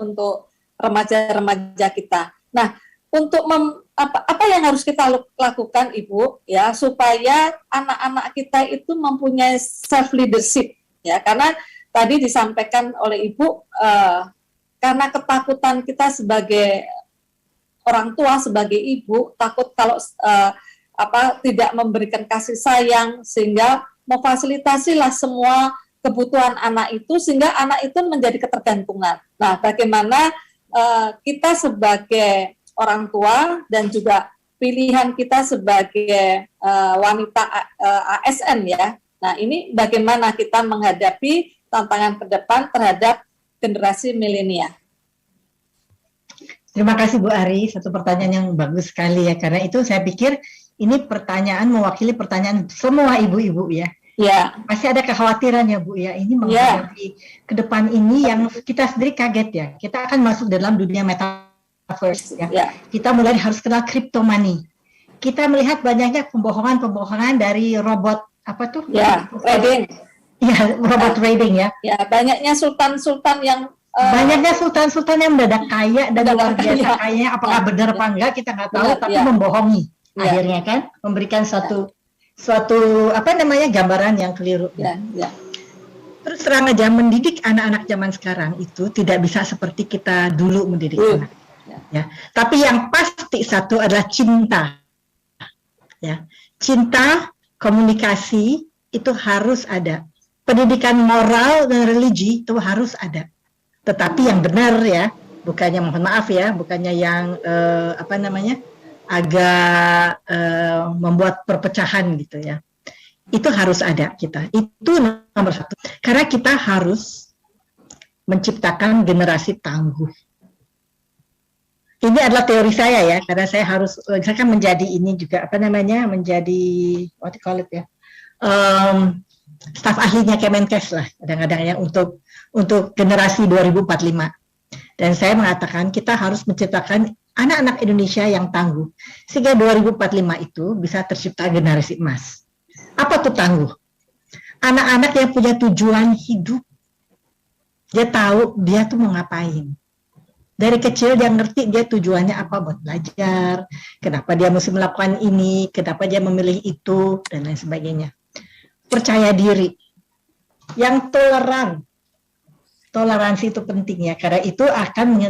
untuk remaja-remaja kita. Nah, untuk apa yang harus kita lakukan, Ibu, ya, supaya anak-anak kita itu mempunyai self leadership, ya, karena tadi disampaikan oleh Ibu, karena ketakutan kita sebagai orang tua, sebagai ibu, takut kalau tidak memberikan kasih sayang, sehingga memfasilitasilah semua kebutuhan anak itu sehingga anak itu menjadi ketergantungan. Nah, bagaimana kita sebagai orang tua dan juga pilihan kita sebagai wanita ASN ya. Nah, ini bagaimana kita menghadapi tantangan ke depan terhadap generasi milenial. Terima kasih Bu Ari, satu pertanyaan yang bagus sekali ya, karena itu saya pikir ini pertanyaan mewakili pertanyaan semua ibu-ibu ya. Ya. Pasti ada kekhawatiran ya Bu ya, ini menghadapi ke depan ini yang kita sendiri kaget ya. Kita akan masuk dalam dunia metaverse ya. Kita mulai harus kenal crypto money. Kita melihat banyaknya pembohongan-pembohongan dari robot apa tuh? Ya, trading. Ya, robot trading ya. Ya, banyaknya sultan-sultan yang banyaknya sultan-sultan yang mendadak kaya dan luar biasa kayanya, apakah benar apa enggak kita nggak tahu, tapi membohongi akhirnya kan, memberikan suatu apa namanya gambaran yang keliru. Terus terang aja mendidik anak-anak zaman sekarang itu tidak bisa seperti kita dulu mendidik anak. Ya, tapi yang pasti satu adalah cinta. Ya, cinta, komunikasi itu harus ada. Pendidikan moral dan religi itu harus ada. Tetapi yang benar ya, bukannya mohon maaf ya, bukannya yang apa namanya agak membuat perpecahan gitu ya. Itu harus ada kita. Itu nomor satu. Karena kita harus menciptakan generasi tangguh. Ini adalah teori saya ya, karena saya kan menjadi ini juga apa namanya menjadi what you call it ya, staf ahlinya Kemenkes lah kadang-kadang ya untuk generasi 2045. Dan saya mengatakan kita harus menciptakan anak-anak Indonesia yang tangguh sehingga 2045 itu bisa tercipta generasi emas. Apa tuh tangguh? Anak-anak yang punya tujuan hidup. Dia tahu dia tuh mau ngapain. Dari kecil dia ngerti dia tujuannya apa buat belajar, kenapa dia mesti melakukan ini, kenapa dia memilih itu, dan lain sebagainya. Percaya diri, yang toleran. Toleransi itu penting ya, karena itu akan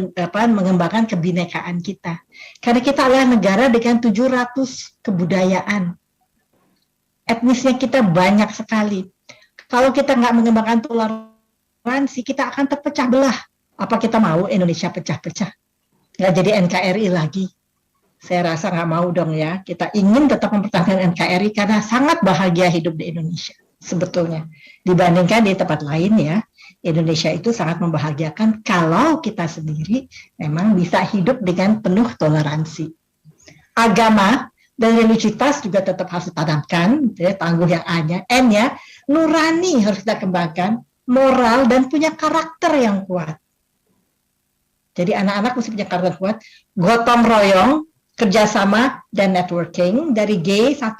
mengembangkan kebinekaan kita. Karena kita adalah negara dengan 700 kebudayaan. Etnisnya kita banyak sekali. Kalau kita nggak mengembangkan toleransi, kita akan terpecah belah. Apa kita mau Indonesia pecah-pecah? Nggak jadi NKRI lagi. Saya rasa nggak mau dong ya. Kita ingin tetap mempertahankan NKRI karena sangat bahagia hidup di Indonesia. Sebetulnya. Dibandingkan di tempat lain ya. Indonesia itu sangat membahagiakan kalau kita sendiri memang bisa hidup dengan penuh toleransi. Agama dan religiusitas juga tetap harus ditanamkan. Ya, tangguh yang A-nya. N-nya, nurani harus kita kembangkan. Moral dan punya karakter yang kuat. Jadi anak-anak mesti punya karakter kuat, gotong royong, kerjasama, dan networking. Dari G1,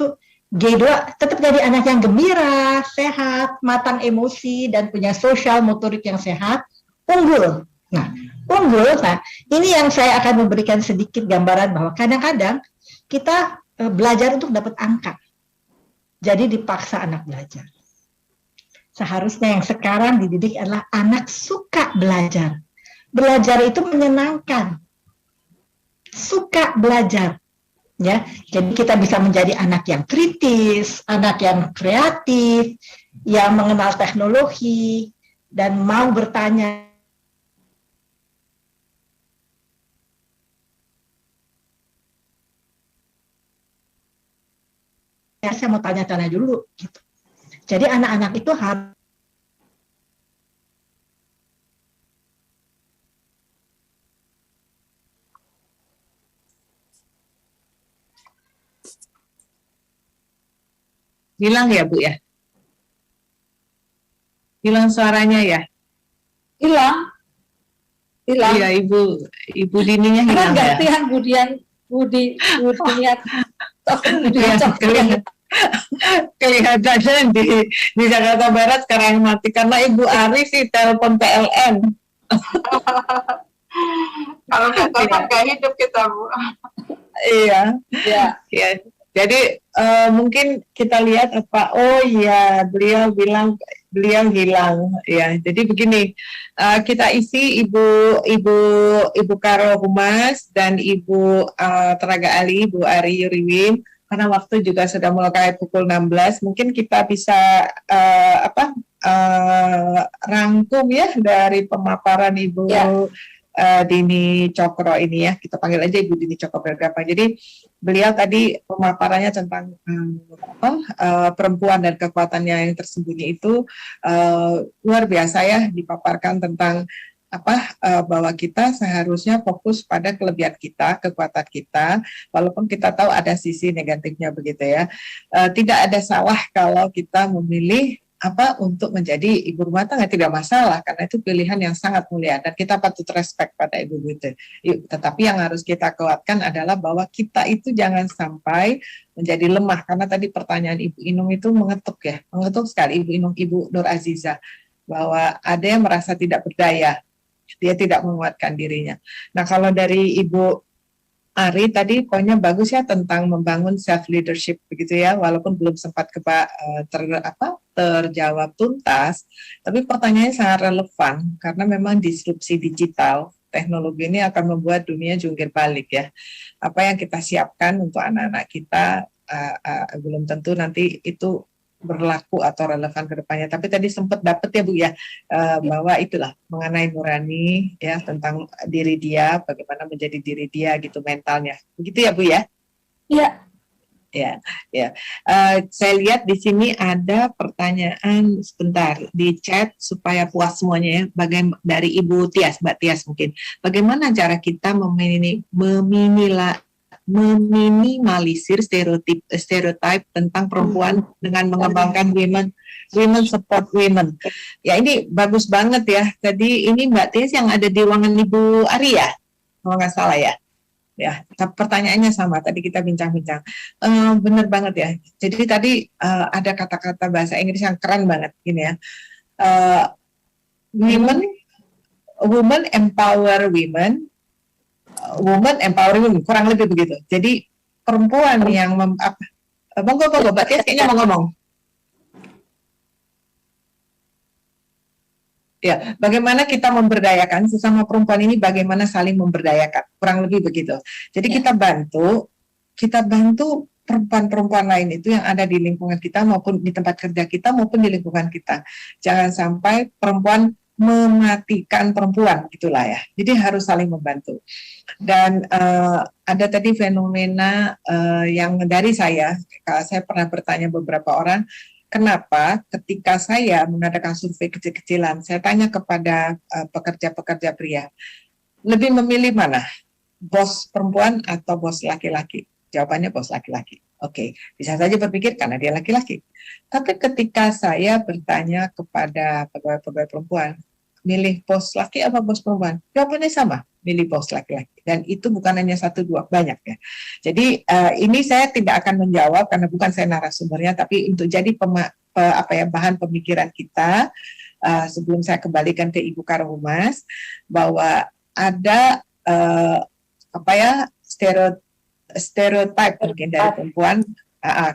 G2, tetap jadi anak yang gembira, sehat, matang emosi, dan punya sosial motorik yang sehat, unggul. Nah, unggul, nah ini yang saya akan memberikan sedikit gambaran bahwa kadang-kadang kita belajar untuk dapat angka. Jadi dipaksa anak belajar. Seharusnya yang sekarang dididik adalah anak suka belajar. Belajar itu menyenangkan, suka belajar, ya. Jadi kita bisa menjadi anak yang kritis, anak yang kreatif, yang mengenal teknologi dan mau bertanya. Ya, saya mau tanya-tanya dulu, gitu. Jadi anak-anak itu harus hilang ya Bu ya? Hilang suaranya ya? Hilang. Iya Ibu Dininya hilang ya? Gantian Budi kelihatannya di Jakarta Barat sekarang mati karena Ibu Ari sih telepon PLN. Kalau nggak telepon nggak hidup kita Bu. Iya. Jadi mungkin kita lihat apa? Oh iya, beliau bilang beliau hilang. Ya, jadi begini, kita isi Ibu Karo Humas dan Ibu tenaga ahli Ibu Ari Yuriwin. Karena waktu juga sudah mulai pukul 16, mungkin kita bisa rangkum ya dari pemaparan Ibu Dini Cokro ini ya, kita panggil aja Ibu Dini Cokro berapa. Jadi beliau tadi pemaparannya tentang perempuan dan kekuatannya yang tersembunyi itu luar biasa ya, dipaparkan tentang bahwa kita seharusnya fokus pada kelebihan kita, kekuatan kita, walaupun kita tahu ada sisi negatifnya begitu ya. Tidak ada salah kalau kita memilih untuk menjadi ibu rumah tangga, tidak masalah karena itu pilihan yang sangat mulia dan kita patut respect pada ibu itu. Tetapi yang harus kita kuatkan adalah bahwa kita itu jangan sampai menjadi lemah, karena tadi pertanyaan Ibu Inung itu mengetuk sekali Ibu Nur Aziza, bahwa ada yang merasa tidak berdaya, dia tidak menguatkan dirinya. Nah, kalau dari Ibu Ari tadi poinnya bagus ya tentang membangun self leadership begitu ya, walaupun belum sempat terjawab tuntas, tapi pertanyaannya sangat relevan karena memang disrupsi digital teknologi ini akan membuat dunia jungkir balik ya. Apa yang kita siapkan untuk anak-anak kita belum tentu nanti itu berlaku atau relevan ke depannya. Tapi tadi sempat dapat ya Bu ya, bahwa itulah mengenai nurani ya, tentang diri dia, bagaimana menjadi diri dia gitu mentalnya. Begitu ya Bu ya? Iya. Ya. Saya lihat di sini ada pertanyaan sebentar di chat supaya puas semuanya ya. Bagaimana dari Ibu Tias, Mbak Tias mungkin. Bagaimana cara kita meminimalisir stereotip tentang perempuan dengan mengembangkan women support women. Ya, ini bagus banget ya. Tadi ini Mbak Tias yang ada di ruangan Ibu Ari ya, kalau nggak salah ya. Ya, pertanyaannya sama. Tadi kita bincang-bincang. Benar banget ya. Jadi tadi ada kata-kata bahasa Inggris yang keren banget gini ya. Women empower women. Woman empowering, kurang lebih begitu. Jadi perempuan yang monggo Mbak Tias kayaknya mau ngomong. Ya, bagaimana kita memberdayakan sesama perempuan ini, bagaimana saling memberdayakan, kurang lebih begitu. Jadi kita bantu perempuan-perempuan lain itu yang ada di lingkungan kita maupun di tempat kerja kita maupun di lingkungan kita. Jangan sampai perempuan mematikan perempuan gitulah ya. Jadi harus saling membantu. Dan ada tadi fenomena yang dari saya pernah bertanya beberapa orang, kenapa ketika saya mengadakan survei kecil-kecilan, saya tanya kepada pekerja-pekerja pria, lebih memilih mana? Bos perempuan atau bos laki-laki? Jawabannya bos laki-laki. Oke, bisa saja berpikir karena dia laki-laki. Tapi ketika saya bertanya kepada pegawai-pegawai perempuan, milih bos laki apa bos perempuan? Jawabannya sama, milih bos laki-laki. Dan itu bukan hanya satu dua, banyak ya. Jadi ini saya tidak akan menjawab karena bukan saya narasumbernya, tapi untuk jadi bahan pemikiran kita sebelum saya kembalikan ke Ibu Karohumas, bahwa ada stereotip mungkin dari perempuan.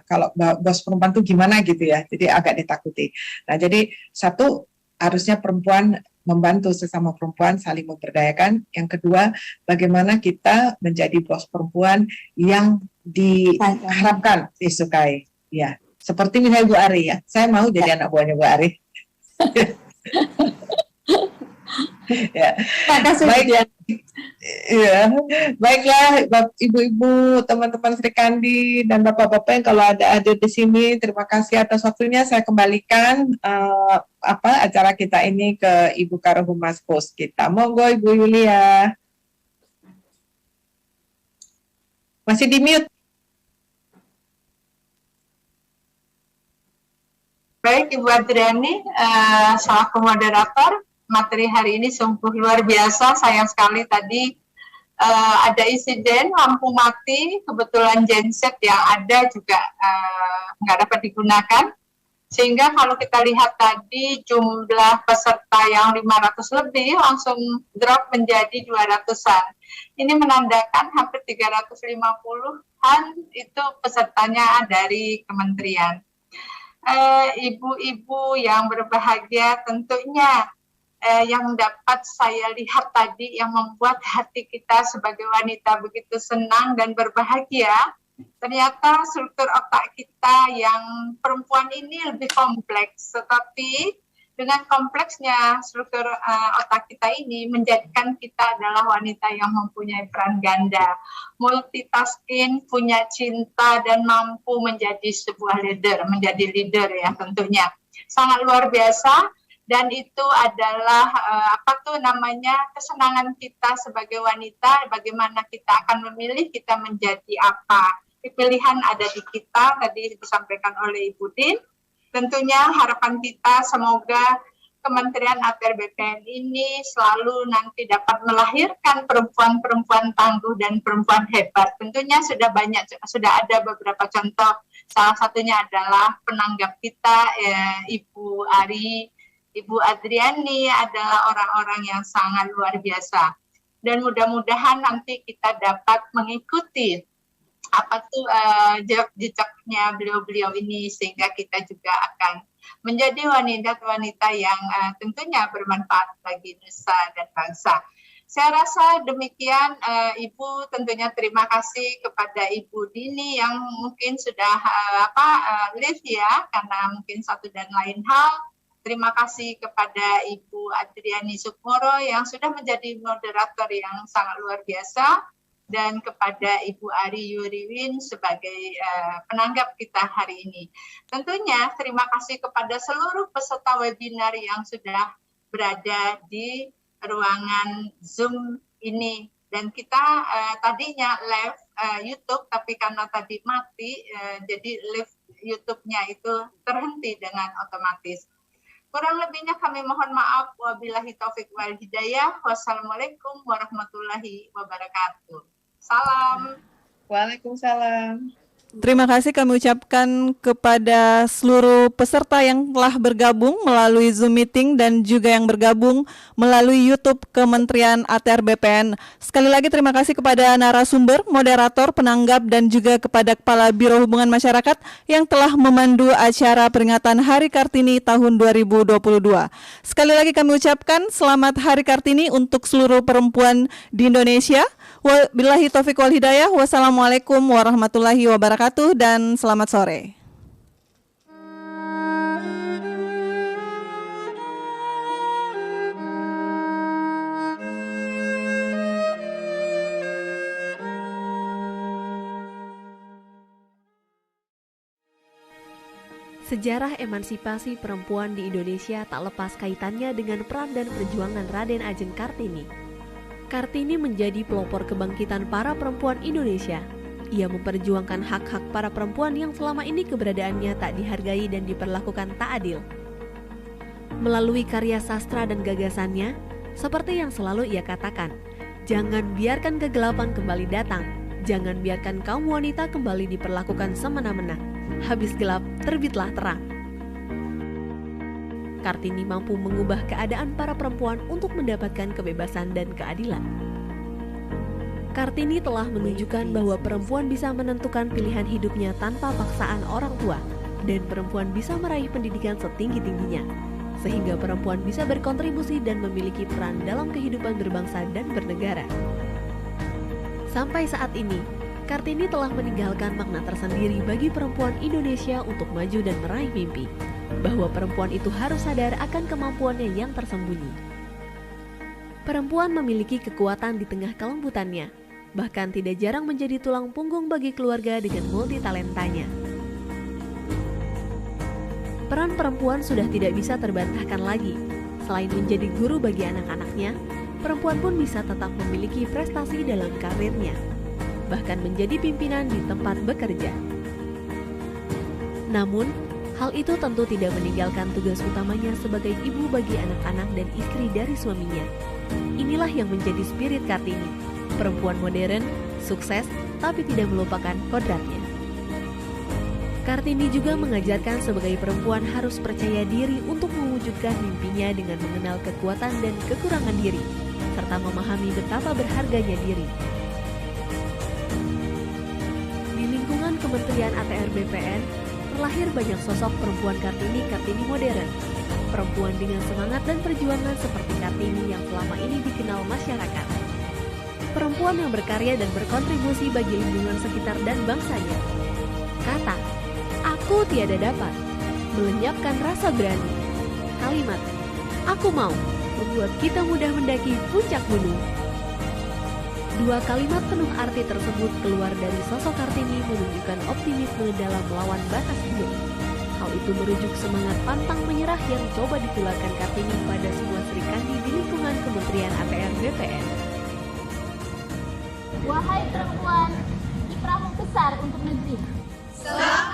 Kalau bos perempuan tuh gimana gitu ya, jadi agak ditakuti. Nah, jadi satu, harusnya perempuan membantu sesama perempuan, saling memberdayakan. Yang kedua, bagaimana kita menjadi bos perempuan yang diharapkan, disukai. Ya, seperti misalnya Bu Ari ya, saya mau jadi anak buahnya Bu Ari. Ya. Baik ya. Ya, baiklah ibu-ibu, teman-teman Sri Kandi dan bapak-bapak yang kalau ada hadir di sini, terima kasih atas waktunya. Saya kembalikan acara kita ini ke Ibu Karohumas host kita. Monggo Ibu Yulia. Masih di mute. Baik Ibu Adriani, selaku moderator, materi hari ini sungguh luar biasa. Sayang sekali tadi ada insiden lampu mati, kebetulan genset yang ada juga nggak dapat digunakan. Sehingga kalau kita lihat tadi jumlah peserta yang 500 lebih langsung drop menjadi 200-an. Ini menandakan hampir 350-an itu pesertanya dari kementerian. Ibu-ibu yang berbahagia, tentunya yang dapat saya lihat tadi yang membuat hati kita sebagai wanita begitu senang dan berbahagia, ternyata struktur otak kita yang perempuan ini lebih kompleks, tetapi dengan kompleksnya struktur otak kita ini menjadikan kita adalah wanita yang mempunyai peran ganda, multitasking, punya cinta dan mampu menjadi sebuah menjadi leader ya tentunya. Sangat luar biasa dan itu adalah kesenangan kita sebagai wanita, bagaimana kita akan memilih kita menjadi apa. Pilihan ada di kita, tadi disampaikan oleh Ibu Din. Tentunya harapan kita semoga Kementerian ATR BPN ini selalu nanti dapat melahirkan perempuan-perempuan tangguh dan perempuan hebat. Tentunya sudah ada beberapa contoh. Salah satunya adalah penanggap kita Ibu Ari, Ibu Adriani adalah orang-orang yang sangat luar biasa. Dan mudah-mudahan nanti kita dapat mengikuti jejaknya beliau-beliau ini sehingga kita juga akan menjadi wanita-wanita yang tentunya bermanfaat bagi nusa dan bangsa. Saya rasa demikian Ibu, tentunya terima kasih kepada Ibu Dini yang mungkin sudah live ya karena mungkin satu dan lain hal. Terima kasih kepada Ibu Adriani Sukmoro yang sudah menjadi moderator yang sangat luar biasa. Dan kepada Ibu Ari Yuriwin sebagai penanggap kita hari ini. Tentunya terima kasih kepada seluruh peserta webinar yang sudah berada di ruangan Zoom ini. Dan kita tadinya live YouTube, tapi karena tadi mati, jadi live YouTube-nya itu terhenti dengan otomatis. Kurang lebihnya kami mohon maaf. Wabillahi taufik wal hidayah. Wassalamualaikum warahmatullahi wabarakatuh. Salam. Waalaikumsalam. Terima kasih kami ucapkan kepada seluruh peserta yang telah bergabung melalui Zoom meeting dan juga yang bergabung melalui YouTube Kementerian ATR BPN. Sekali lagi terima kasih kepada narasumber, moderator, penanggap dan juga kepada Kepala Biro Hubungan Masyarakat yang telah memandu acara peringatan Hari Kartini tahun 2022. Sekali lagi kami ucapkan selamat Hari Kartini untuk seluruh perempuan di Indonesia. Wabillahi taufiq wal hidayah. Wassalamualaikum warahmatullahi wabarakatuh dan selamat sore. Sejarah emansipasi perempuan di Indonesia tak lepas kaitannya dengan peran dan perjuangan Raden Ajeng Kartini. Kartini menjadi pelopor kebangkitan para perempuan Indonesia. Ia memperjuangkan hak-hak para perempuan yang selama ini keberadaannya tak dihargai dan diperlakukan tak adil. Melalui karya sastra dan gagasannya, seperti yang selalu ia katakan, jangan biarkan kegelapan kembali datang, jangan biarkan kaum wanita kembali diperlakukan semena-mena. Habis gelap, terbitlah terang. Kartini mampu mengubah keadaan para perempuan untuk mendapatkan kebebasan dan keadilan. Kartini telah menunjukkan bahwa perempuan bisa menentukan pilihan hidupnya tanpa paksaan orang tua, dan perempuan bisa meraih pendidikan setinggi-tingginya, sehingga perempuan bisa berkontribusi dan memiliki peran dalam kehidupan berbangsa dan bernegara. Sampai saat ini, Kartini telah meninggalkan makna tersendiri bagi perempuan Indonesia untuk maju dan meraih mimpi, bahwa perempuan itu harus sadar akan kemampuannya yang tersembunyi. Perempuan memiliki kekuatan di tengah kelembutannya, bahkan tidak jarang menjadi tulang punggung bagi keluarga dengan multitalentanya. Peran perempuan sudah tidak bisa terbantahkan lagi. Selain menjadi guru bagi anak-anaknya, perempuan pun bisa tetap memiliki prestasi dalam karirnya, bahkan menjadi pimpinan di tempat bekerja. Namun, hal itu tentu tidak meninggalkan tugas utamanya sebagai ibu bagi anak-anak dan istri dari suaminya. Inilah yang menjadi spirit Kartini, perempuan modern, sukses, tapi tidak melupakan kodratnya. Kartini juga mengajarkan sebagai perempuan harus percaya diri untuk mewujudkan mimpinya dengan mengenal kekuatan dan kekurangan diri, serta memahami betapa berharganya diri. Di lingkungan Kementerian ATR BPN, terlahir banyak sosok perempuan Kartini modern. Perempuan dengan semangat dan perjuangan seperti Kartini yang selama ini dikenal masyarakat. Perempuan yang berkarya dan berkontribusi bagi lingkungan sekitar dan bangsanya. Kata, "Aku tiada dapat," melenyapkan rasa berani. kalimat "Aku mau" membuat kita mudah mendaki puncak gunung. Dua kalimat penuh arti tersebut keluar dari sosok Kartini menunjukkan optimisme dalam melawan batas hidup. Hal itu merujuk semangat pantang menyerah yang coba ditularkan Kartini pada semua Serikandi di lingkungan Kementerian ATR BPN. Wahai perempuan, kiprahmu besar untuk negeri. Selamat